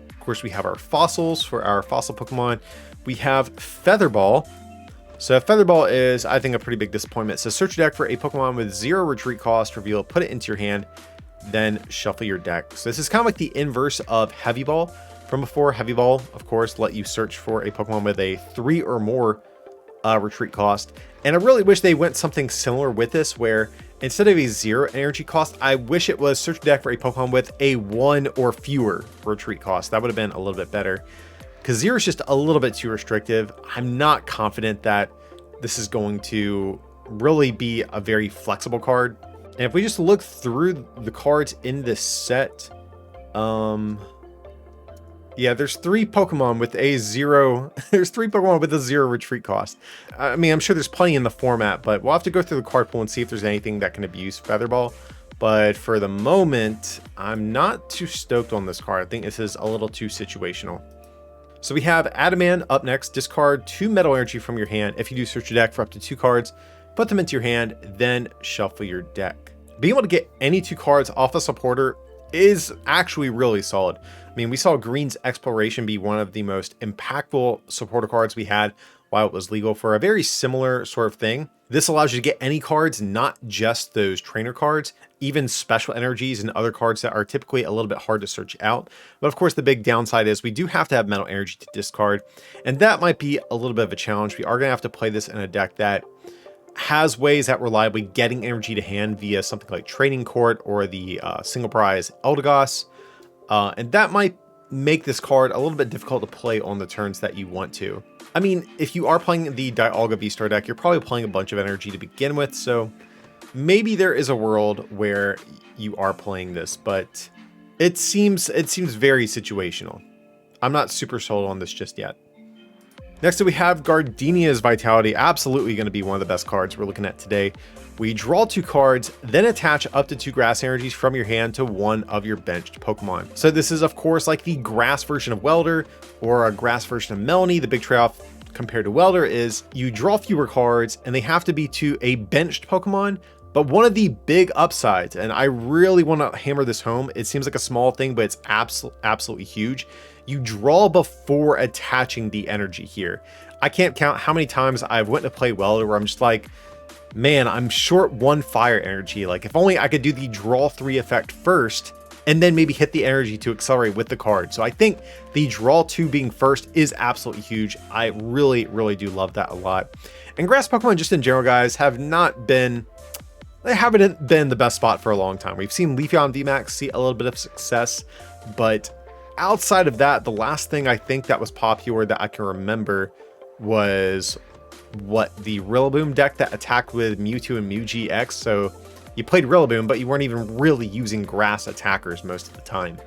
Of course, we have our fossils for our fossil Pokemon. We have Featherball. So Featherball is, I think, a pretty big disappointment. So search your deck for a Pokemon with 0 retreat cost, reveal it, put it into your hand, then shuffle your deck. So this is kind of like the inverse of Heavy Ball from before. Heavy Ball, of course, let you search for a Pokemon with a 3 or more retreat cost. And I really wish they went something similar with this, where instead of a 0 energy cost, I wish it was search your deck for a Pokemon with a 1 or fewer retreat cost. That would have been a little bit better. Because 0 is just a little bit too restrictive. I'm not confident that this is going to really be a very flexible card. And if we just look through the cards in this set, yeah, there's 3 Pokemon with a 0. There's 3 Pokemon with a 0 retreat cost. I mean, I'm sure there's plenty in the format, but we'll have to go through the card pool and see if there's anything that can abuse Featherball. But for the moment, I'm not too stoked on this card. I think this is a little too situational. So we have Adaman up next. Discard 2 Metal Energy from your hand. If you do search your deck for up to 2 cards, put them into your hand, then shuffle your deck. Being able to get any 2 cards off a supporter is actually really solid. I mean, we saw Green's Exploration be one of the most impactful supporter cards we had while it was legal for a very similar sort of thing. This allows you to get any cards, not just those trainer cards, even special energies and other cards that are typically a little bit hard to search out. But of course, the big downside is we do have to have Metal Energy to discard, and that might be a little bit of a challenge. We are going to have to play this in a deck that has ways at reliably getting energy to hand via something like Training Court or the single prize Eldegoss. And that might make this card a little bit difficult to play on the turns that you want to. I mean, if you are playing the Dialga VSTAR deck, you're probably playing a bunch of energy to begin with, so maybe there is a world where you are playing this, but it seems very situational. I'm not super sold on this just yet. Next up, we have Gardenia's Vitality, absolutely going to be one of the best cards we're looking at today. We draw 2 cards, then attach up to 2 grass energies from your hand to one of your benched Pokemon. So this is, of course, like the grass version of Welder or a grass version of Melanie. The big trade-off compared to Welder is you draw fewer cards and they have to be to a benched Pokemon. But one of the big upsides, and I really want to hammer this home, it seems like a small thing, but it's absolutely huge. You draw before attaching the energy here. I can't count how many times I've went to play Welder where I'm just like, man, I'm short 1 fire energy. Like, if only I could do the draw 3 effect first and then maybe hit the energy to accelerate with the card. So I think the draw 2 being first is absolutely huge. I really, really do love that a lot. And grass Pokemon just in general, guys, they haven't been the best spot for a long time. We've seen Leafeon VMAX see a little bit of success, but outside of that, the last thing I think that was popular that I can remember was the Rillaboom deck that attacked with Mewtwo and Mew GX. So you played Rillaboom, but you weren't even really using grass attackers most of the time.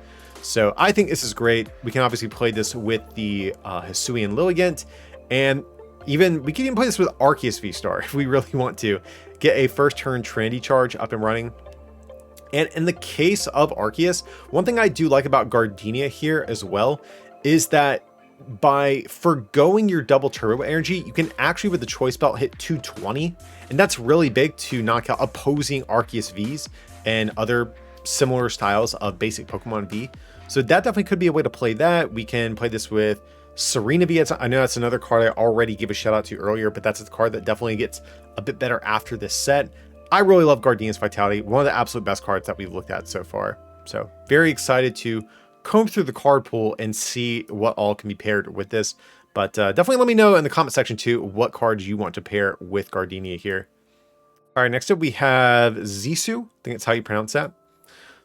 So I think this is great. We can obviously play this with the Hisuian Lilligant, and we can even play this with Arceus VSTAR if we really want to get a first turn Trinity Charge up and running. And in the case of Arceus, one thing I do like about Gardenia here as well is that by forgoing your double turbo energy, you can actually with the choice belt hit 220, and that's really big to knock out opposing Arceus Vs and other similar styles of basic Pokemon V. So that definitely could be a way to play that. We can play this with Serena V. I know that's another card I already gave a shout out to earlier, but that's a card that definitely gets a bit better after this set. I really love Gardenia's Vitality, one of the absolute best cards that we've looked at so far. So very excited to comb through the card pool and see what all can be paired with this. But definitely let me know in the comment section too what cards you want to pair with Gardenia here. All right, next up we have Zisu. I think that's how you pronounce that.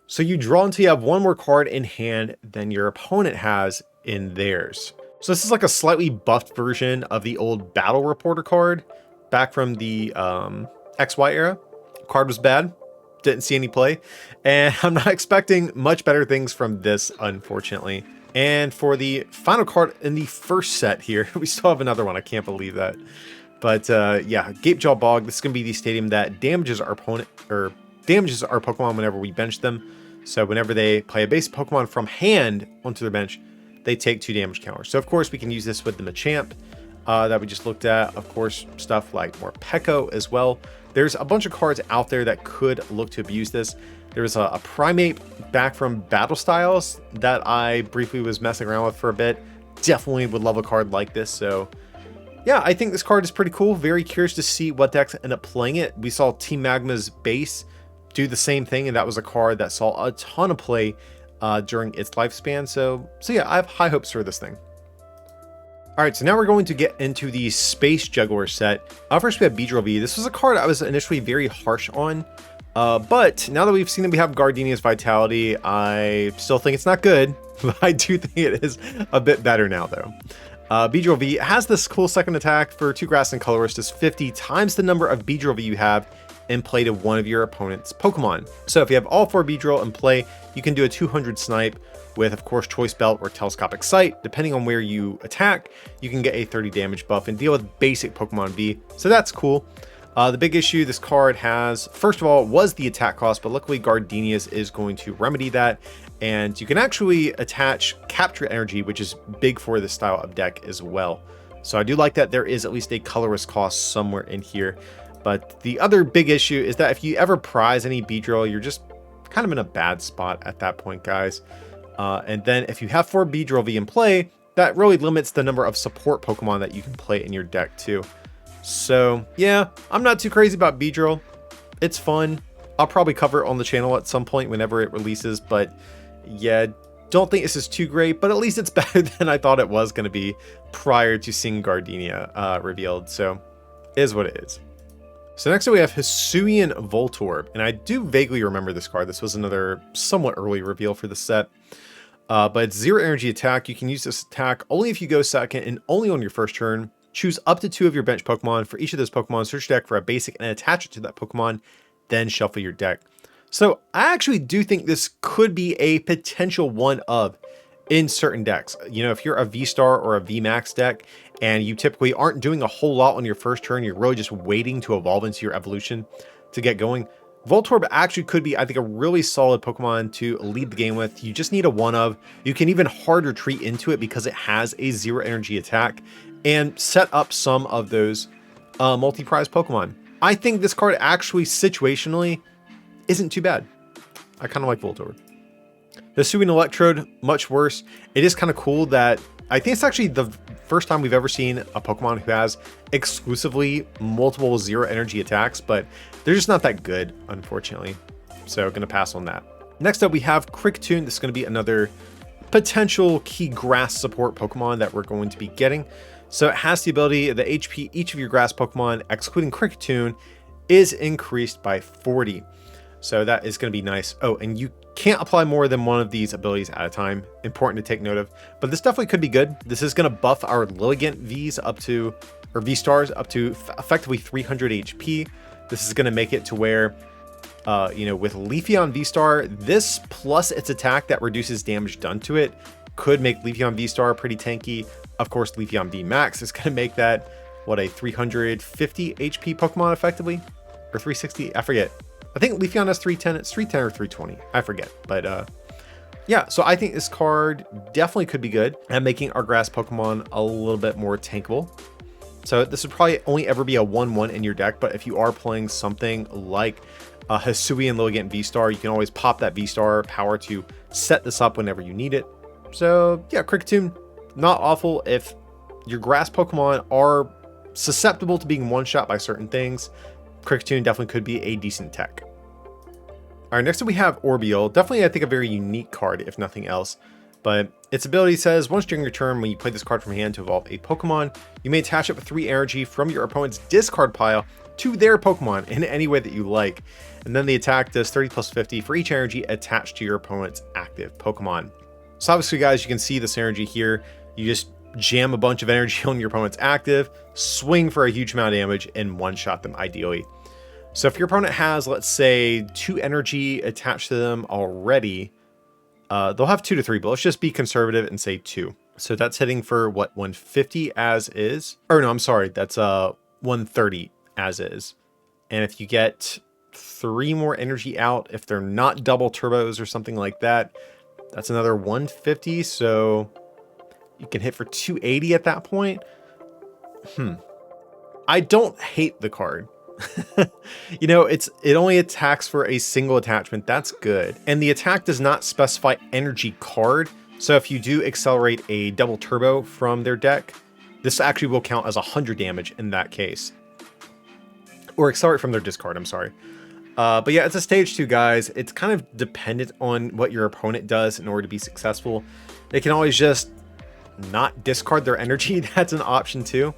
So you draw until you have one more card in hand than your opponent has in theirs. So this is like a slightly buffed version of the old Battle Reporter card back from the XY era. Card was bad, didn't see any play, and I'm not expecting much better things from this, unfortunately. And for the final card in the first set here, we still have another one. I can't believe that. But yeah, Gapejaw Bog. This is going to be the stadium that damages our opponent, or damages our Pokemon whenever we bench them. So whenever they play a base Pokemon from hand onto their bench, they take 2 damage counters. So of course we can use this with the Machamp that we just looked at. Of course, stuff like Morpeko as well. There's a bunch of cards out there that could look to abuse this. There's a Primeape back from Battle Styles that I briefly was messing around with for a bit. Definitely would love a card like this. So yeah, I think this card is pretty cool. Very curious to see what decks end up playing it. We saw Team Magma's base do the same thing, and that was a card that saw a ton of play during its lifespan. So yeah, I have high hopes for this thing. All right, so now we're going to get into the Space Juggler set. First we have Beedrill V. This was a card I was initially very harsh on, but now that we've seen that we have Gardenia's Vitality, I still think it's not good, but I do think it is a bit better now though. Beedrill V has this cool second attack for 2 grass and colorless, does 50 times the number of Beedrill V you have in play to one of your opponent's Pokemon. So if you have all 4 Beedrill in play, you can do a 200 snipe with, of course, Choice Belt or Telescopic Sight. Depending on where you attack, you can get a 30 damage buff and deal with basic Pokemon V. So that's cool. The big issue this card has, first of all, was the attack cost, but luckily Gardenia's is going to remedy that. And you can actually attach Capture Energy, which is big for this style of deck as well. So I do like that there is at least a colorless cost somewhere in here. But the other big issue is that if you ever prize any Beedrill, you're just kind of in a bad spot at that point, guys. And then if you have 4 Beedrill V in play, that really limits the number of support Pokemon that you can play in your deck too. So yeah, I'm not too crazy about Beedrill. It's fun. I'll probably cover it on the channel at some point whenever it releases, but yeah, don't think this is too great, but at least it's better than I thought it was going to be prior to seeing Gardenia revealed. So it is what it is. So next up we have Hisuian Voltorb, and I do vaguely remember this card. This was another somewhat early reveal for the set. But it's 0 energy attack. You can use this attack only if you go second and only on your first turn. Choose up to 2 of your bench Pokemon. For each of those Pokemon, search your deck for a basic and attach it to that Pokemon, then shuffle your deck. So I actually do think this could be a potential one of in certain decks. You know, if you're a V-Star or a V-Max deck and you typically aren't doing a whole lot on your first turn, you're really just waiting to evolve into your evolution to get going, Voltorb actually could be, I think, a really solid Pokemon to lead the game with. You just need a one of. You can even hard retreat into it because it has a 0 energy attack and set up some of those multi-prize Pokemon. I think this card actually situationally isn't too bad. I kind of like Voltorb. The Hisuian Electrode, much worse. It is kind of cool that I think it's actually the first time we've ever seen a Pokemon who has exclusively multiple 0 energy attacks, but they're just not that good, unfortunately. So gonna pass on that. Next up, we have Kricketune. This is gonna be another potential key grass support Pokemon that we're going to be getting. So it has the ability, the HP each of your grass Pokemon, excluding Kricketune, is increased by 40. So that is going to be nice. Oh, and you can't apply more than one of these abilities at a time. Important to take note of. But this definitely could be good. This is going to buff our Lilligant Vs up to, or V-Stars up to effectively 300 HP. This is going to make it to where, you know, with Leafeon V-Star, this plus its attack that reduces damage done to it could make Leafeon V-Star pretty tanky. Of course, Leafeon V-Max is going to make that, what, a 350 HP Pokemon effectively? Or 360? I forget. I think Leafeon has 310. It's 310 or 320. I forget. But yeah, so I think this card definitely could be good at making our grass Pokemon a little bit more tankable. So this would probably only ever be a 1/1 in your deck, but if you are playing something like a Hisuian Lilligant V-Star, you can always pop that V-Star power to set this up whenever you need it. So yeah, Kricketune, not awful if your grass Pokemon are susceptible to being one-shot by certain things. Kricketune definitely could be a decent tech. All right, next up we have Orbeal. Definitely, I think, a very unique card, if nothing else. But its ability says, once during your turn, when you play this card from hand to evolve a Pokemon, you may attach up 3 energy from your opponent's discard pile to their Pokemon in any way that you like. And then the attack does 30 plus 50 for each energy attached to your opponent's active Pokemon. So obviously, guys, you can see this energy here. You just jam a bunch of energy on your opponent's active, swing for a huge amount of damage, and one-shot them ideally. So if your opponent has, let's say, 2 energy attached to them already, they'll have 2 to 3, but let's just be conservative and say 2. So that's hitting for, what, 150 as is? Or no, I'm sorry, that's 130 as is. And if you get 3 more energy out, if they're not double turbos or something like that, that's another 150, so you can hit for 280 at that point. I don't hate the card. You know, it only attacks for a single attachment. That's good. And the attack does not specify energy card. So if you do accelerate a double turbo from their deck, this actually will count as 100 damage in that case. Or accelerate from their discard, I'm sorry. But yeah, it's a stage 2, guys. It's kind of dependent on what your opponent does in order to be successful. They can always just not discard their energy. That's an option too.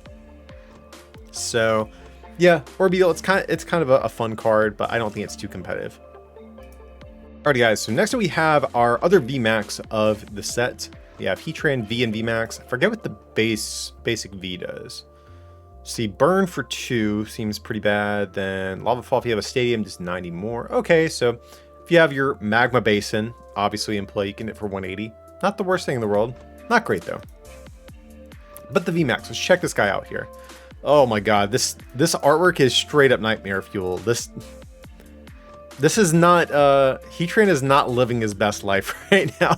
So yeah, Orbeal, it's kind of a fun card, but I don't think it's too competitive. Alrighty, guys, so next up we have our other VMAX of the set. We have Heatran V and VMAX. I forget what the basic V does. See, burn for 2 seems pretty bad. Then Lava Fall, if you have a stadium, just 90 more. Okay, so if you have your Magma Basin, obviously in play, you can hit for 180. Not the worst thing in the world. Not great though. But the VMAX, let's check this guy out here. Oh my god, this artwork is straight up nightmare fuel. This is not Heatran is not living his best life right now.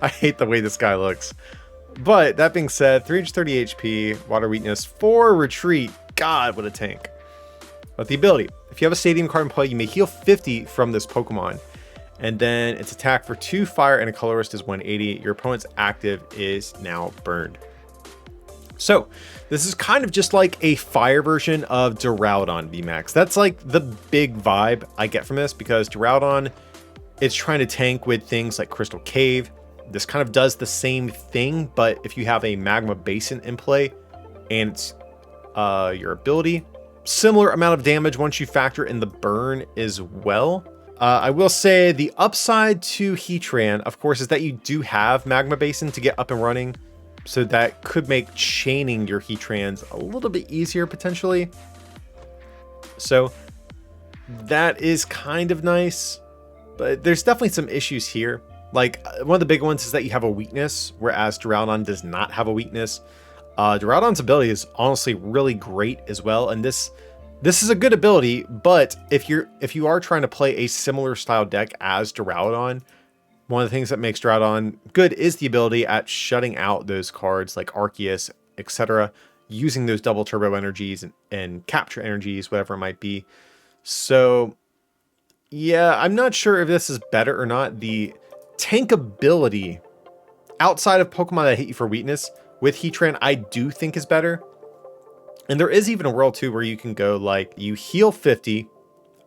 I hate the way this guy looks. But that being said, 330 HP, water weakness, 4 retreat. God, what a tank. But the ability, if you have a stadium card in play, you may heal 50 from this Pokemon. And then its attack for 2 fire and a colorist is 180. Your opponent's active is now burned. So this is kind of just like a fire version of Duraludon VMAX. That's like the big vibe I get from this, because Duraludon, it's trying to tank with things like Crystal Cave. This kind of does the same thing, but if you have a Magma Basin in play and it's your ability, similar amount of damage once you factor in the burn as well. I will say the upside to Heatran, of course, is that you do have Magma Basin to get up and running. So that could make chaining your Heatrans a little bit easier potentially. So that is kind of nice, but there's definitely some issues here. Like, one of the big ones is that you have a weakness, whereas Duraludon does not have a weakness. Duraludon's ability is honestly really great as well, and this is a good ability, but if you are trying to play a similar style deck as Duraludon, one of the things that makes Duraludon good is the ability at shutting out those cards like Arceus, etc., using those double turbo energies and capture energies, whatever it might be. So yeah, I'm not sure if this is better or not. The tank ability outside of Pokemon that hit you for weakness with Heatran, I do think is better. And there is even a world too where you can go like you heal 50,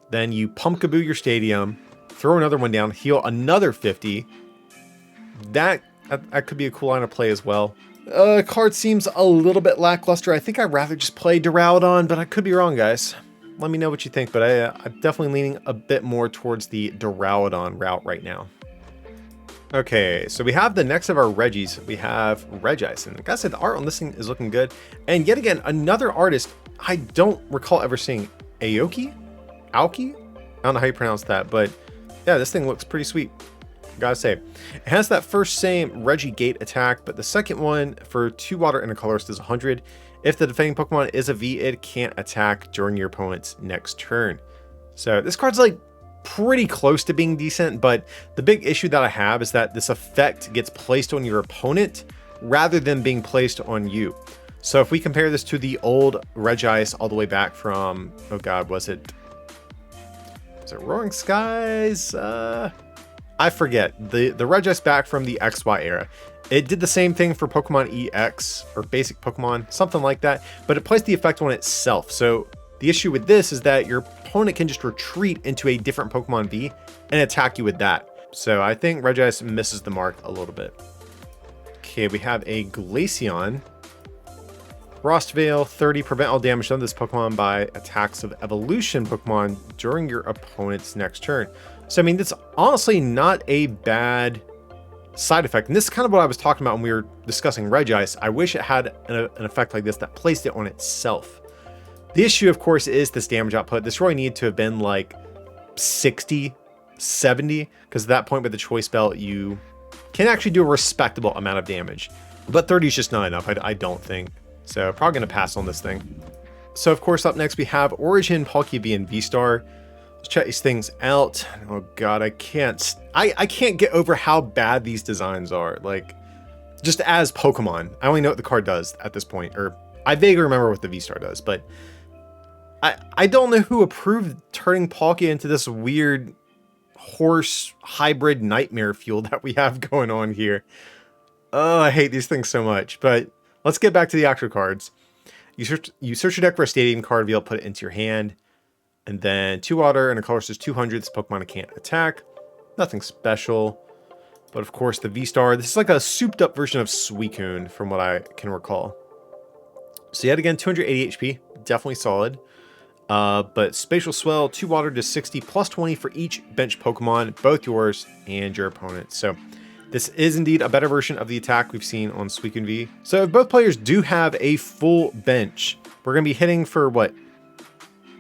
then you Pumpkaboo your stadium, throw another one down, heal another 50. That could be a cool line of play as well. Card seems a little bit lackluster. I think I'd rather just play Duraludon, but I could be wrong, guys. let me know what you think, but I'm definitely leaning a bit more towards the Duraludon route right now. Okay, so we have the next of our Reggies. We have Regice, and like I said, the art on this thing is looking good. And yet again, another artist I don't recall ever seeing. Aoki? Aoki? I don't know how you pronounce that, but yeah, this thing looks pretty sweet. Gotta say, it has that first same Regigate attack, but the second one for 2 water and a colorist does 100. If the defending Pokemon is a V, it can't attack during your opponent's next turn. So this card's like pretty close to being decent, but the big issue that I have is that this effect gets placed on your opponent rather than being placed on you. So if we compare this to the old Regice all the way back from, oh god, was it Roaring Skies? I forget. The Regice back from the XY era. It did the same thing for Pokemon EX, or basic Pokemon, something like that, but it placed the effect on itself. So the issue with this is that your opponent can just retreat into a different Pokemon V and attack you with that. So I think Regice misses the mark a little bit. Okay, we have a Glaceon. Frost Veil, 30, prevent all damage done to this Pokemon by attacks of evolution Pokemon during your opponent's next turn. So I mean, that's honestly not a bad side effect. And this is kind of what I was talking about when we were discussing Regice. I wish it had an effect like this that placed it on itself. The issue, of course, is this damage output. This really needed to have been like 60, 70, because at that point with the Choice Belt, you can actually do a respectable amount of damage. But 30 is just not enough, I don't think. So probably going to pass on this thing. So of course, up next we have Origin Palkia VSTAR. Let's check these things out. Oh god, I can't get over how bad these designs are. Like, just as Pokemon. I only know what the card does at this point, or I vaguely remember what the V-Star does, but I don't know who approved turning Palkia into this weird horse hybrid nightmare fuel that we have going on here. Oh, I hate these things so much, but let's get back to the actual cards. You search your deck for a stadium card, be able to put it into your hand, and then 2 water and a color says 200. This Pokemon can't attack. Nothing special. But of course, the V-Star, this is like a souped up version of Suicune from what I can recall. So yet again, 280 HP, definitely solid. But Spatial Swell, 2 water to 60, plus 20 for each bench Pokemon, both yours and your opponent. So this is indeed a better version of the attack we've seen on Suicune V. So if both players do have a full bench, we're going to be hitting for what?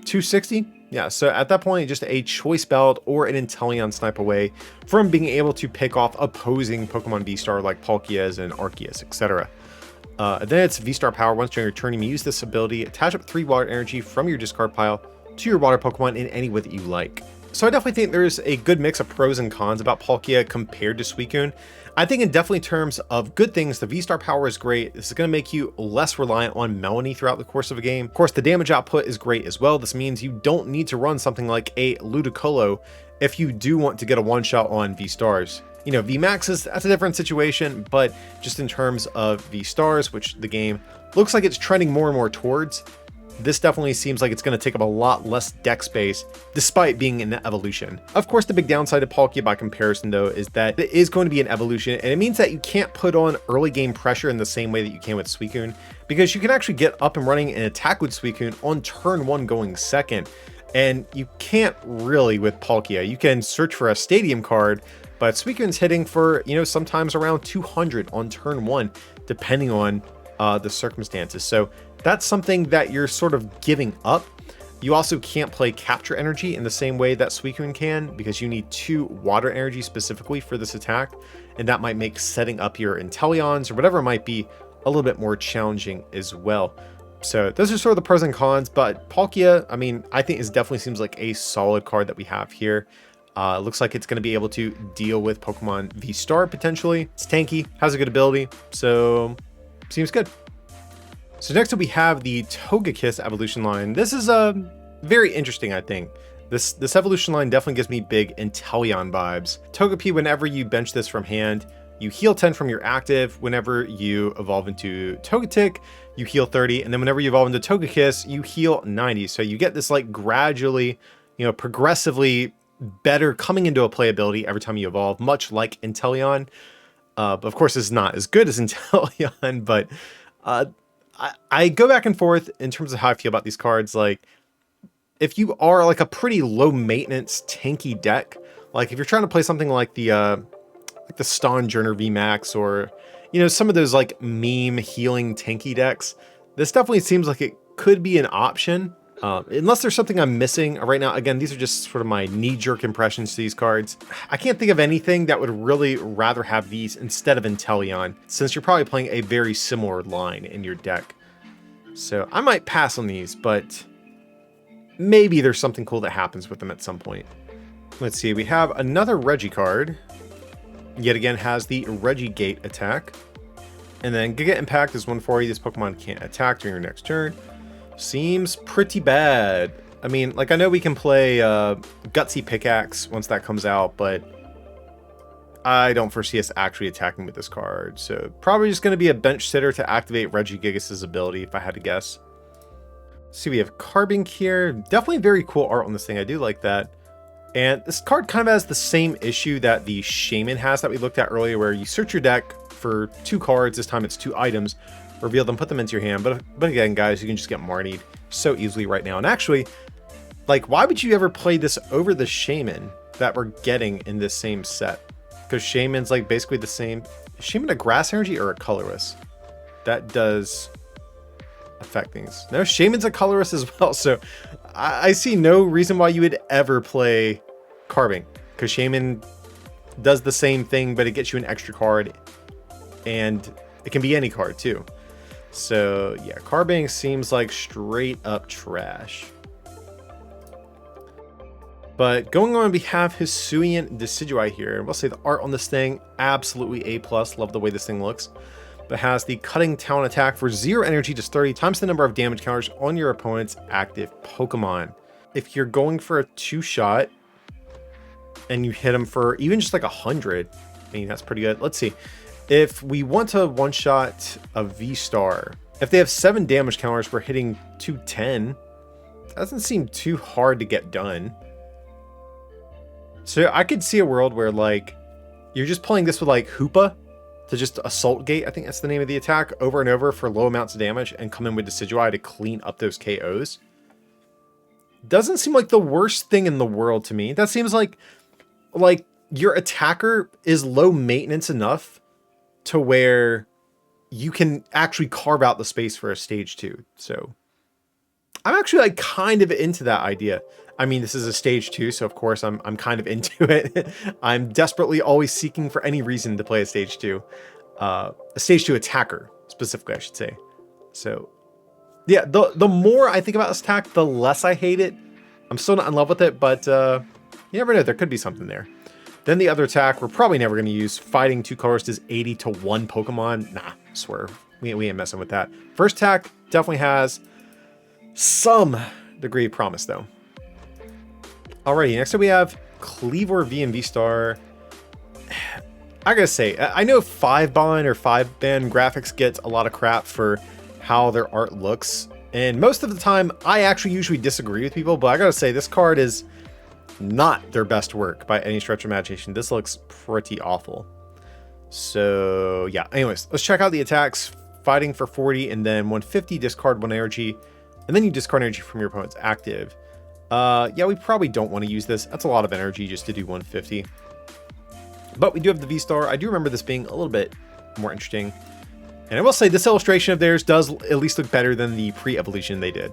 260? Yeah, so at that point, just a Choice Belt or an Inteleon snipe away from being able to pick off opposing Pokemon V-Star like Palkias and Arceus, etc. Then it's V-Star power. Once during your turn, you may use this ability, attach up 3 water energy from your discard pile to your water Pokemon in any way that you like. So I definitely think there's a good mix of pros and cons about Palkia compared to Suicune. I think in definitely terms of good things, the V-Star power is great. This is going to make you less reliant on Melanie throughout the course of a game. Of course, the damage output is great as well. This means you don't need to run something like a Ludicolo if you do want to get a one-shot on V-Stars. You know, V-Maxes, that's a different situation, but just in terms of V-Stars, which the game looks like it's trending more and more towards, this definitely seems like it's going to take up a lot less deck space, despite being an evolution. Of course, the big downside of Palkia by comparison, though, is that it is going to be an evolution, and it means that you can't put on early game pressure in the same way that you can with Suicune, because you can actually get up and running and attack with Suicune on turn 1 going second, and you can't really with Palkia. You can search for a stadium card, but Suicune's hitting for, you know, sometimes around 200 on turn 1, depending on the circumstances. So that's something that you're sort of giving up. You also can't play Capture Energy in the same way that Suicune can, because you need 2 water energy specifically for this attack, and that might make setting up your Inteleons or whatever it might be a little bit more challenging as well. So those are sort of the pros and cons, but Palkia, I mean, I think it definitely seems like a solid card that we have here. It looks like it's going to be able to deal with Pokemon V-Star potentially. It's tanky, has a good ability, so seems good. So next up we have the Togekiss evolution line. This is very interesting, I think. This evolution line definitely gives me big Inteleon vibes. Togepi, whenever you bench this from hand, you heal 10 from your active. Whenever you evolve into Togetic, you heal 30. And then whenever you evolve into Togekiss, you heal 90. So you get this like gradually, you know, progressively better coming into a playability every time you evolve, much like Inteleon. But of course, it's not as good as Inteleon, but I go back and forth in terms of how I feel about these cards. Like, if you are like a pretty low maintenance tanky deck, like if you're trying to play something like the Stonjourner VMAX, or some of those like meme healing tanky decks, this definitely seems like it could be an option. Unless there's something I'm missing right now. Again, these are just sort of my knee-jerk impressions to these cards. I can't think of anything that would really rather have these instead of Inteleon, since you're probably playing a very similar line in your deck. So I might pass on these, but maybe there's something cool that happens with them at some point. Let's see, we have another Reggie card. Yet again has the Regigate attack. And then Giga Impact is 140. This Pokemon can't attack during your next turn. Seems pretty bad. I mean, like, I know we can play Gutsy Pickaxe once that comes out, but I don't foresee us actually attacking with this card. So probably just going to be a bench sitter to activate Regigigas' ability, if I had to guess. See, we have Carbink here. Definitely very cool art on this thing. I do like that. And this card kind of has the same issue that the Shaman has that we looked at earlier, where you search your deck for 2 cards. This time it's 2 items. Reveal them, put them into your hand. But again, guys, you can just get Marnied so easily right now. And actually, like, why would you ever play this over the Shaman that we're getting in this same set? Because Shaman's like basically the same. Is Shaman a grass energy or a colorless? That does affect things. No, Shaman's a colorless as well. So I see no reason why you would ever play Carbink, because Shaman does the same thing, but it gets you an extra card, and it can be any card too. So yeah, Carbink seems like straight up trash. But going on, we have Hisuian Decidueye here, and we'll say the art on this thing, absolutely A+. Love the way this thing looks. But has the Cutting Talon attack for 0 energy, just 30 times the number of damage counters on your opponent's active Pokemon. If you're going for a 2-shot and you hit them for even just like 100, I mean, that's pretty good. Let's see. If we want to one-shot a VSTAR, if they have 7 damage counters, we're hitting 210. That doesn't seem too hard to get done. So I could see a world where, like, you're just playing this with like Hoopa to just Assault Gate, I think that's the name of the attack, over and over for low amounts of damage, and come in with Decidueye to clean up those KOs. Doesn't seem like the worst thing in the world to me. That seems like your attacker is low maintenance enough to where you can actually carve out the space for a stage 2. So I'm actually like kind of into that idea. I mean, this is a stage 2, so of course I'm kind of into it. I'm desperately always seeking for any reason to play a stage 2. A stage 2 attacker, specifically, I should say. So yeah, the more I think about this attack, the less I hate it. I'm still not in love with it, but you never know, there could be something there. Then the other attack, we're probably never going to use. Fighting 2 colors does 80 to 1 Pokemon. Nah, I swear. We ain't messing with that. First attack definitely has some degree of promise, though. Alrighty, next up we have Kleavor VSTAR. I gotta say, I know 5-bond or 5-band graphics gets a lot of crap for how their art looks. And most of the time, I actually usually disagree with people, but I gotta say, this card is not their best work by any stretch of imagination. This looks pretty awful. So yeah, anyways, let's check out the attacks. Fighting for 40, and then 150, discard 1 energy, and then you discard energy from your opponent's active. Yeah, we probably don't want to use this. That's a lot of energy just to do 150. But we do have the VSTAR. I do remember this being a little bit more interesting. And I will say this illustration of theirs does at least look better than the pre-evolution they did.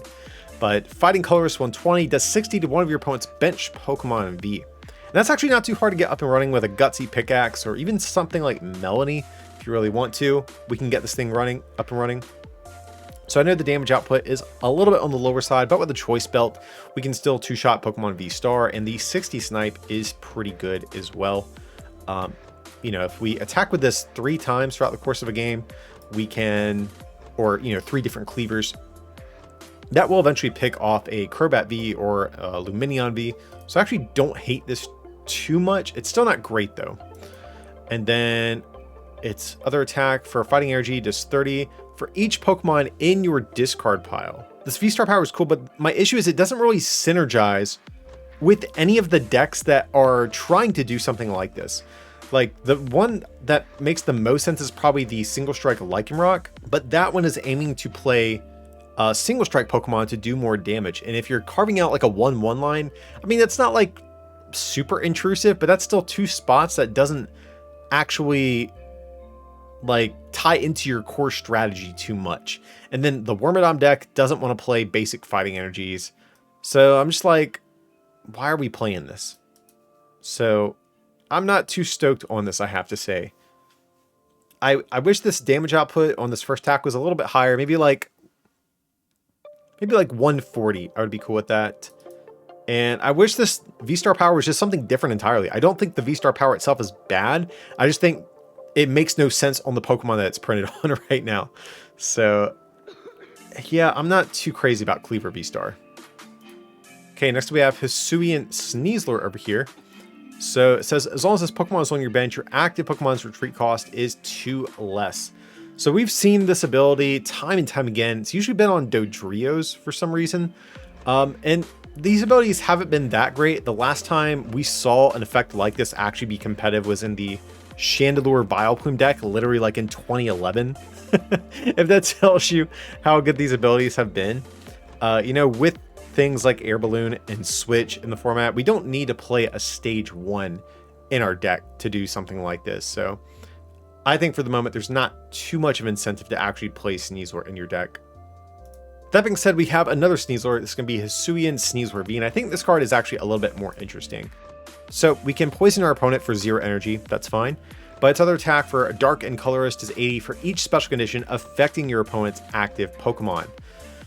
But Fighting Colorless 120 does 60 to one of your opponent's bench Pokemon V. And that's actually not too hard to get up and running with a Gutsy Pickaxe, or even something like Melanie. If you really want to, we can get this thing up and running. So I know the damage output is a little bit on the lower side, but with the Choice Belt, we can still 2-shot Pokemon VSTAR, and the 60 snipe is pretty good as well. You know, if we attack with this 3 times throughout the course of a game, we can, or, you know, 3 different cleavers, that will eventually pick off a Crobat V or a Lumineon V. So I actually don't hate this too much. It's still not great though. And then its other attack for Fighting Energy does 30 for each Pokemon in your discard pile. This VSTAR power is cool, but my issue is it doesn't really synergize with any of the decks that are trying to do something like this. Like, the one that makes the most sense is probably the Single Strike Lycanroc, but that one is aiming to play single strike Pokemon to do more damage. And if you're carving out like a 1/1 line, I mean, that's not like super intrusive, but that's still 2 spots that doesn't actually like tie into your core strategy too much. And then the Wormadam deck doesn't want to play basic fighting energies. So I'm just like, why are we playing this? So I'm not too stoked on this, I have to say. I wish this damage output on this first attack was a little bit higher. Maybe like 140. I would be cool with that. And I wish this V-Star power was just something different entirely. I don't think the V-Star power itself is bad. I just think it makes no sense on the Pokemon that it's printed on right now. So yeah, I'm not too crazy about Cleaver V-Star. Okay, next we have Hisuian Sneasler over here. So it says, as long as this Pokemon is on your bench, your active Pokemon's retreat cost is 2 less. So we've seen this ability time and time again. It's usually been on Dodrios for some reason. And these abilities haven't been that great. The last time we saw an effect like this actually be competitive was in the Chandelure Vileplume deck, literally like in 2011. If that tells you how good these abilities have been. You know, with things like Air Balloon and Switch in the format, we don't need to play a stage 1 in our deck to do something like this. So I think for the moment, there's not too much of incentive to actually play Sneasler in your deck. That being said, we have another Sneasler. This is going to be Hisuian Sneasler V, and I think this card is actually a little bit more interesting. So we can poison our opponent for 0 energy, that's fine. But its other attack for Dark and Colorist is 80 for each special condition affecting your opponent's active Pokemon.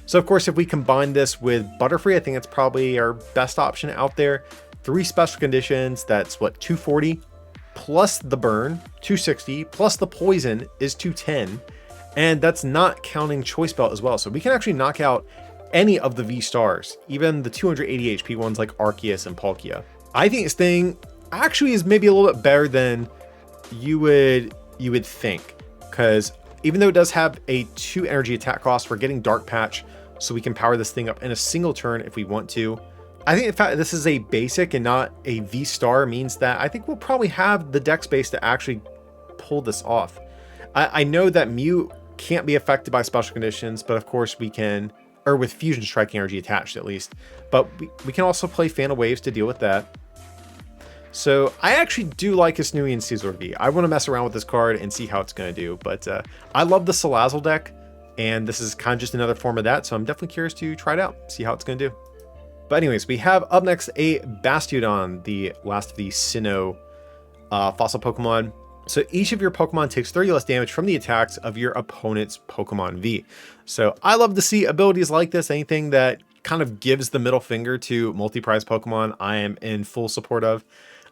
So of course, if we combine this with Butterfree, I think it's probably our best option out there. 3 special conditions, that's what, 240, plus the burn, 260, plus the poison is 210. And that's not counting Choice Belt as well. So we can actually knock out any of the V-Stars, even the 280 HP ones like Arceus and Palkia. I think this thing actually is maybe a little bit better than you would think, because even though it does have a 2 energy attack cost, we're getting Dark Patch, so we can power this thing up in a single turn if we want to. I think the fact that this is a basic and not a V-Star means that I think we'll probably have the deck space to actually pull this off. I know that Mew can't be affected by special conditions, but of course we can, or with Fusion Strike energy attached at least, but we can also play Fan of Waves to deal with that. So I actually do like Hisuian Sneasler V. I want to mess around with this card and see how it's going to do, but I love the Salazzle deck, and this is kind of just another form of that, so I'm definitely curious to try it out, see how it's going to do. But anyways, we have up next a Bastiodon, the last of the Sinnoh fossil Pokemon. So each of your Pokemon takes 30 less damage from the attacks of your opponent's Pokemon V. So I love to see abilities like this. Anything that kind of gives the middle finger to multi-prize Pokemon, I am in full support of.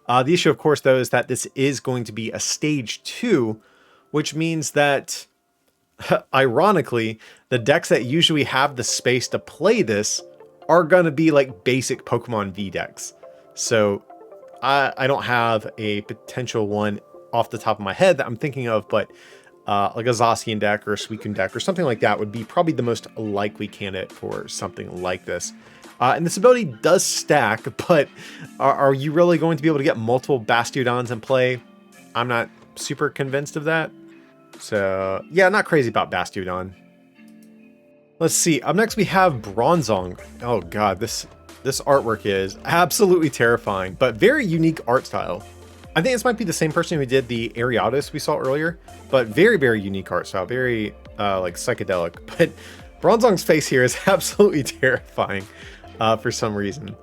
The issue, of course, though, is that this is going to be a stage 2, which means that, ironically, the decks that usually have the space to play this are going to be like basic Pokemon V decks. So I don't have a potential one off the top of my head that I'm thinking of, but like a Zacian deck or a Suicune deck or something like that would be probably the most likely candidate for something like this. And this ability does stack, but are you really going to be able to get multiple Bastiodons in play? I'm not super convinced of that. So yeah, not crazy about Bastiodon. Let's see. Up next we have Bronzong. Oh god, this artwork is absolutely terrifying, but very unique art style. I think this might be the same person who did the Ariados we saw earlier, but very, very unique art style, very like psychedelic. But Bronzong's face here is absolutely terrifying for some reason.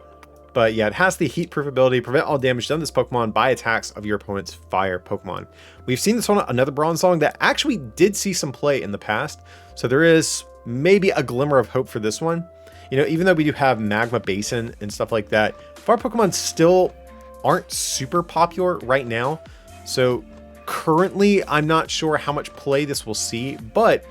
But yeah, it has the heat proof ability, prevent all damage done to this Pokemon by attacks of your opponent's fire Pokemon. We've seen this on another Bronzong that actually did see some play in the past, so there is maybe a glimmer of hope for this one. You know, even though we do have Magma Basin and stuff like that, fire Pokemon still aren't super popular right now. So currently, I'm not sure how much play this will see, but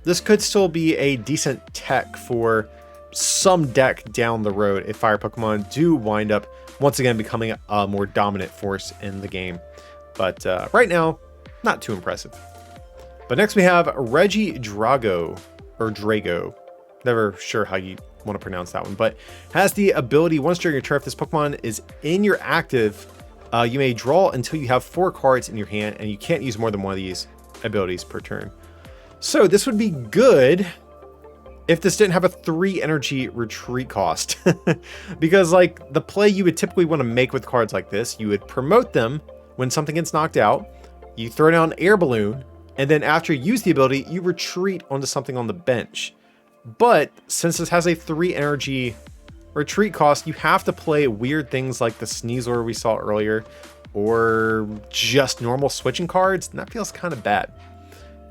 this could still be a decent tech for some deck down the road if fire Pokemon do wind up once again becoming a more dominant force in the game. But right now, not too impressive. But next we have Regidrago, or Drago. Never sure how you want to pronounce that one, but has the ability, once during your turn, if this Pokemon is in your active, you may draw until you have 4 cards in your hand, and you can't use more than one of these abilities per turn. So this would be good if this didn't have a 3 energy retreat cost. Because like the play you would typically want to make with cards like this, you would promote them when something gets knocked out, you throw down Air Balloon, and then after you use the ability, you retreat onto something on the bench. But since this has a 3 energy retreat cost, you have to play weird things like the Sneasler we saw earlier, or just normal switching cards, and that feels kind of bad.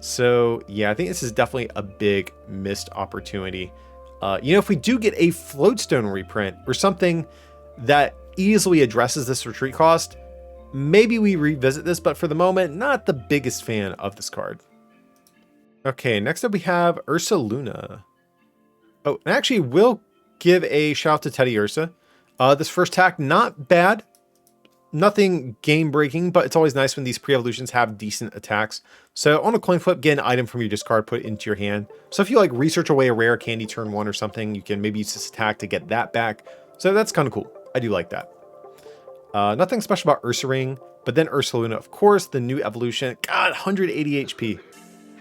So yeah, I think this is definitely a big missed opportunity. You know, if we do get a Floatstone reprint or something that easily addresses this retreat cost, maybe we revisit this, but for the moment, not the biggest fan of this card. Okay, next up we have Ursaluna. Oh, and actually we'll give a shout out to Teddy Ursa. This first attack, not bad. Nothing game breaking, but it's always nice when these pre-evolutions have decent attacks. So on a coin flip, get an item from your discard, put it into your hand. So if you like research away a rare candy turn 1 or something, you can maybe use this attack to get that back. So that's kind of cool. I do like that. Nothing special about Ursaring, but then Ursaluna, of course, the new evolution. God, 180 HP.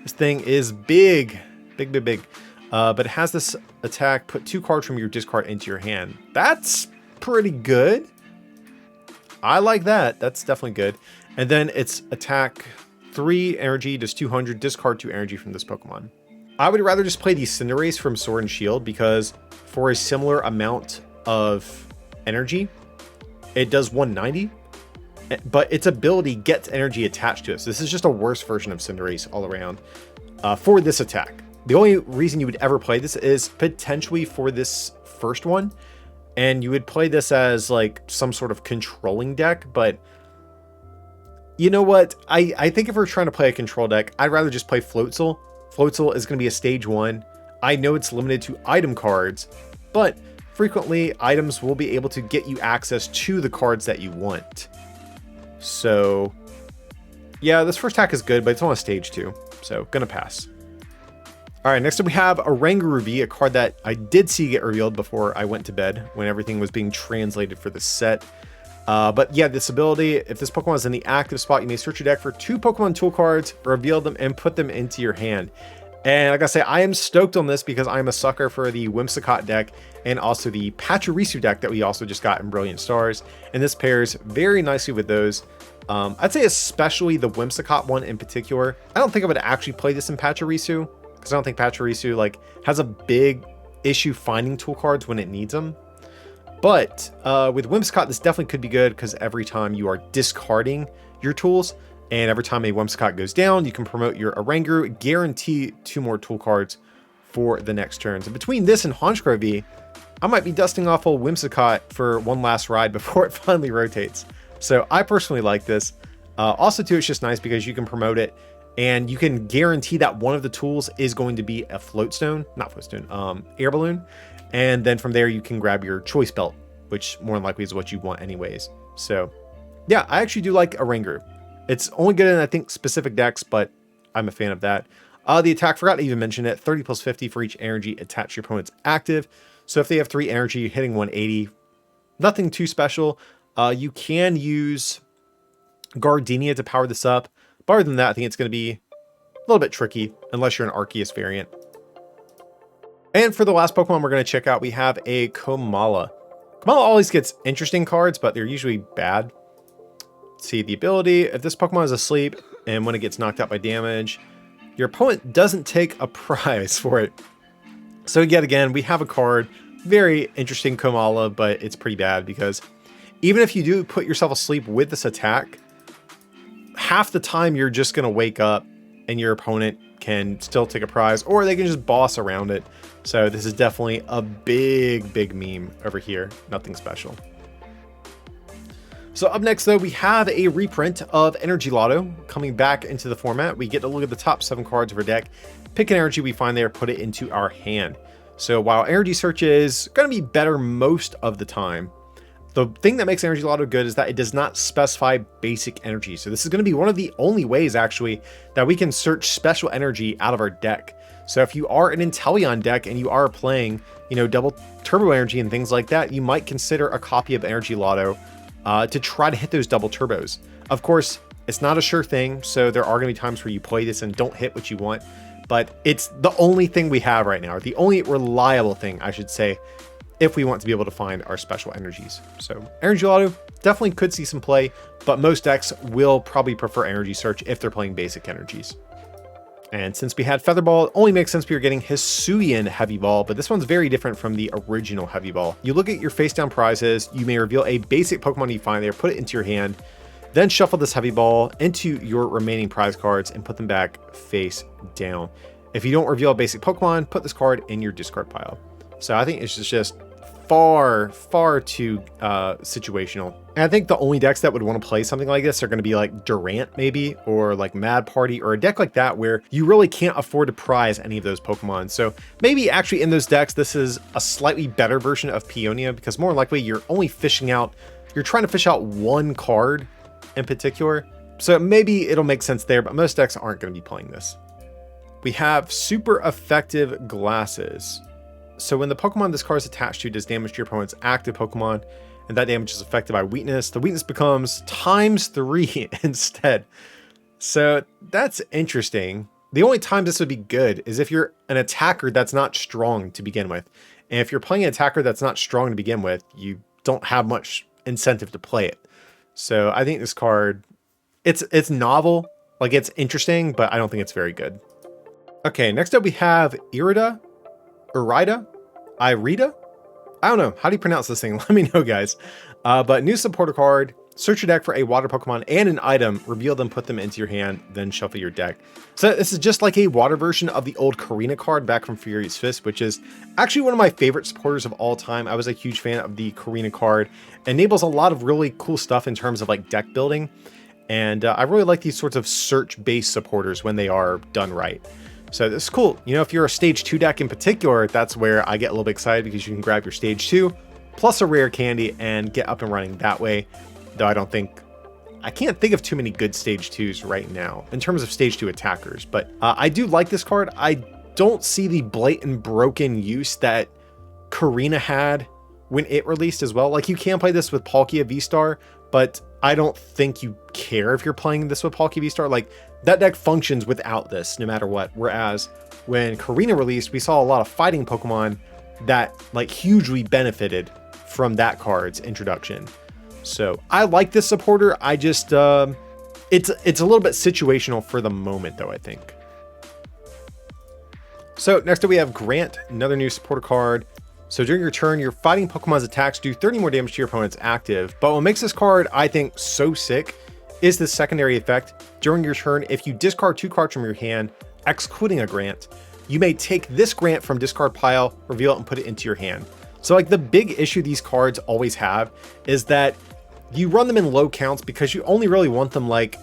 This thing is big. Big. But it has this attack, put 2 cards from your discard into your hand. That's pretty good. I like that. That's definitely good. And then it's attack 3 energy, does 200, discard 2 energy from this Pokemon. I would rather just play the Cinderace from Sword and Shield because for a similar amount of energy, it does 190, but its ability gets energy attached to it. So this is just a worse version of Cinderace all around for this attack. The only reason you would ever play this is potentially for this first one. And you would play this as like some sort of controlling deck, but you know what? I think if we're trying to play a control deck, I'd rather just play Floatzel. Floatzel is going to be a stage 1. I know it's limited to item cards, but frequently items will be able to get you access to the cards that you want. So yeah, this first attack is good, but it's on a stage 2, so gonna pass. All right, next up we have Oranguru V, a card that I did see get revealed before I went to bed when everything was being translated for the set. But yeah, this ability, if this Pokemon is in the active spot, you may search your deck for 2 Pokemon tool cards, reveal them, and put them into your hand. And like I say, I am stoked on this because I'm a sucker for the Whimsicott deck and also the Pachirisu deck that we also just got in Brilliant Stars. And this pairs very nicely with those. I'd say especially the Whimsicott one in particular. I don't think I would actually play this in Pachirisu, because I don't think Pachirisu like has a big issue finding tool cards when it needs them. But with Whimsicott, this definitely could be good because every time you are discarding your tools and every time a Whimsicott goes down, you can promote your Oranguru, guarantee 2 more tool cards for the next turns. And between this and Honchkrow V, I might be dusting off old Whimsicott for one last ride before it finally rotates. So I personally like this. Also too, it's just nice because you can promote it and you can guarantee that one of the tools is going to be a air balloon. And then from there, you can grab your choice belt, which more than likely is what you want anyways. So yeah, I actually do like Oranguru. It's only good in, I think, specific decks, but I'm a fan of that. The attack, forgot to even mention it, 30 plus 50 for each energy attached to your opponent's active. So if they have 3 energy, hitting 180, nothing too special. You can use Gardenia to power this up. But other than that, I think it's going to be a little bit tricky unless you're an Arceus variant. And for the last Pokemon we're going to check out, we have a Komala. Komala always gets interesting cards, but they're usually bad. Let's see the ability. If this Pokemon is asleep and when it gets knocked out by damage, your opponent doesn't take a prize for it. So yet again, we have a card. Very interesting Komala, but it's pretty bad because even if you do put yourself asleep with this attack, half the time you're just going to wake up and your opponent can still take a prize, or they can just boss around it. So this is definitely a big meme over here. Nothing special. So up next, though, we have a reprint of Energy Lotto coming back into the format. We get to look at the top 7 cards of our deck, pick an energy we find there, put it into our hand. So while Energy Search is going to be better most of the time, the thing that makes Energy Lotto good is that it does not specify basic energy. So this is going to be one of the only ways, actually, that we can search special energy out of our deck. So if you are an Inteleon deck and you are playing, double turbo energy and things like that, you might consider a copy of Energy Lotto to try to hit those double turbos. Of course, it's not a sure thing, so there are going to be times where you play this and don't hit what you want. but it's the only thing we have right now, or the only reliable thing, I should say, if we want to be able to find our special energies. So Energy Lotto definitely could see some play, but most decks will probably prefer Energy Search if they're playing basic energies. And since we had Feather Ball, it only makes sense we were getting Hisuian Heavy Ball, but this one's very different from the original Heavy Ball. You look at your face down prizes, you may reveal a basic Pokemon you find there, put it into your hand, then shuffle this Heavy Ball into your remaining prize cards and put them back face down. If you don't reveal a basic Pokemon, put this card in your discard pile. So I think it's just far too situational. And I think the only decks that would want to play something like this are going to be like Durant maybe, or like Mad Party, or a deck like that where you really can't afford to prize any of those Pokemon. So maybe actually in those decks, this is a slightly better version of Peonia, because more likely you're only you're trying to fish out one card in particular. So maybe it'll make sense there, but most decks aren't going to be playing this. We have super effective glasses. So when the Pokemon this card is attached to does damage to your opponent's active Pokemon, and that damage is affected by weakness, the weakness becomes ×3 instead. So that's interesting. The only time this would be good is if you're an attacker that's not strong to begin with. And if you're playing an attacker that's not strong to begin with, you don't have much incentive to play it. So I think this card, it's novel, like it's interesting, but I don't think it's very good. Okay, next up we have Irida. I don't know. How do you pronounce this thing? Let me know, guys. But new supporter card. Search your deck for a water Pokemon and an item. Reveal them, put them into your hand, then shuffle your deck. So this is just like a water version of the old Karina card back from Furious Fist, which is actually one of my favorite supporters of all time. I was a huge fan of the Karina card. It enables a lot of really cool stuff in terms of like deck building. And I really like these sorts of search-based supporters when they are done right. So this is cool. You know, if you're a stage 2 deck in particular, that's where I get a little bit excited, because you can grab your stage 2 plus a rare candy and get up and running that way. Though I can't think of too many good stage 2s right now in terms of stage 2 attackers, but I do like this card. I don't see the blatant broken use that Karina had when it released as well. Like, you can play this with Palkia VSTAR, but I don't think you care if you're playing this with Palkia VSTAR. Like, that deck functions without this no matter what. Whereas when Karina released, we saw a lot of fighting Pokemon that like hugely benefited from that card's introduction. So I like this supporter. I just, it's a little bit situational for the moment though, I think. So next up we have Grant, another new supporter card. So during your turn, your fighting Pokemon's attacks do 30 more damage to your opponent's active. But what makes this card, I think, so sick is the secondary effect. During your turn, if you discard 2 cards from your hand, excluding a Grant, you may take this Grant from discard pile, reveal it, and put it into your hand. So like the big issue these cards always have is that you run them in low counts because you only really want them like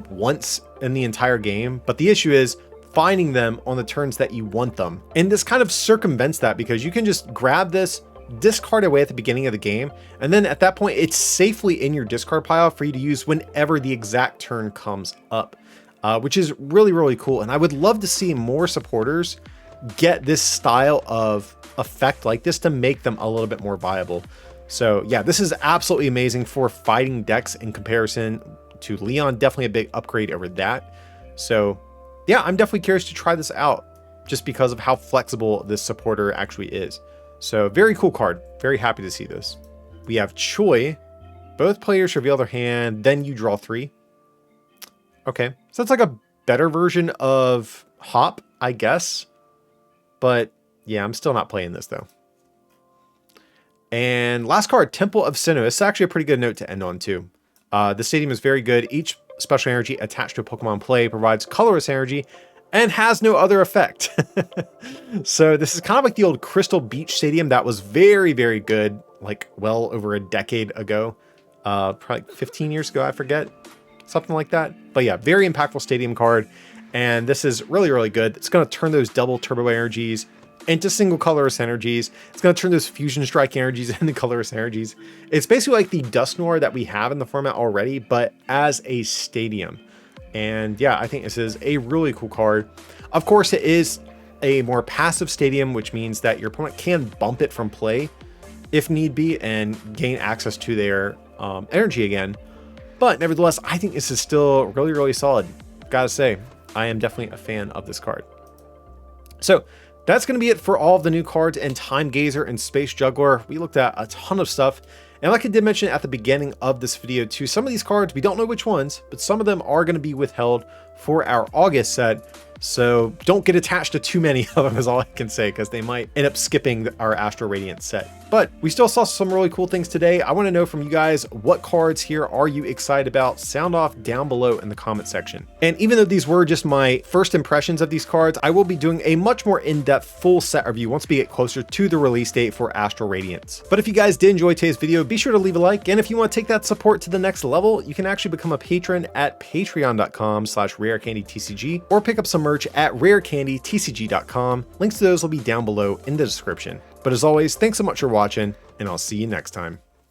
once in the entire game. But the issue is finding them on the turns that you want them. And this kind of circumvents that, because you can just grab this, discard away at the beginning of the game, and then at that point it's safely in your discard pile for you to use whenever the exact turn comes up, which is really cool. And I would love to see more supporters get this style of effect like this to make them a little bit more viable. So yeah, this is absolutely amazing for fighting decks in comparison to Leon. Definitely a big upgrade over that. So yeah, I'm definitely curious to try this out just because of how flexible this supporter actually is. So very cool card. Very happy to see this. We have Choi. Both players reveal their hand, then you draw 3. Okay, so it's like a better version of Hop, I guess. But yeah, I'm still not playing this though. And last card, Temple of Sinnoh. It's actually a pretty good note to end on too. The stadium is very good. Each special energy attached to a Pokemon play provides colorless energy and has no other effect. So this is kind of like the old Crystal Beach Stadium that was very good, like well over a decade ago. Probably 15 years ago, I forget. Something like that. But yeah, very impactful stadium card. And this is really good. It's going to turn those double turbo energies into single colorless energies. It's going to turn those fusion strike energies into colorless energies. It's basically like the Dusknoir that we have in the format already, but as a stadium. And yeah, I think this is a really cool card. Of course, it is a more passive stadium, which means that your opponent can bump it from play if need be and gain access to their energy again. But nevertheless, I think this is still really solid. Gotta say, I am definitely a fan of this card. So that's going to be it for all of the new cards in Time Gazer and Space Juggler. We looked at a ton of stuff. And like I did mention at the beginning of this video too, some of these cards, we don't know which ones, but some of them are going to be withheld for our August set. So don't get attached to too many of them is all I can say, because they might end up skipping our Astral Radiance set. But we still saw some really cool things today. I want to know from you guys, what cards here are you excited about? Sound off down below in the comment section. And even though these were just my first impressions of these cards, I will be doing a much more in-depth full set review once we get closer to the release date for Astral Radiance. But if you guys did enjoy today's video, be sure to leave a like. And if you want to take that support to the next level, you can actually become a patron at patreon.com/rarecandytcg or pick up some merch at rarecandytcg.com. Links to those will be down below in the description. But as always, thanks so much for watching, and I'll see you next time.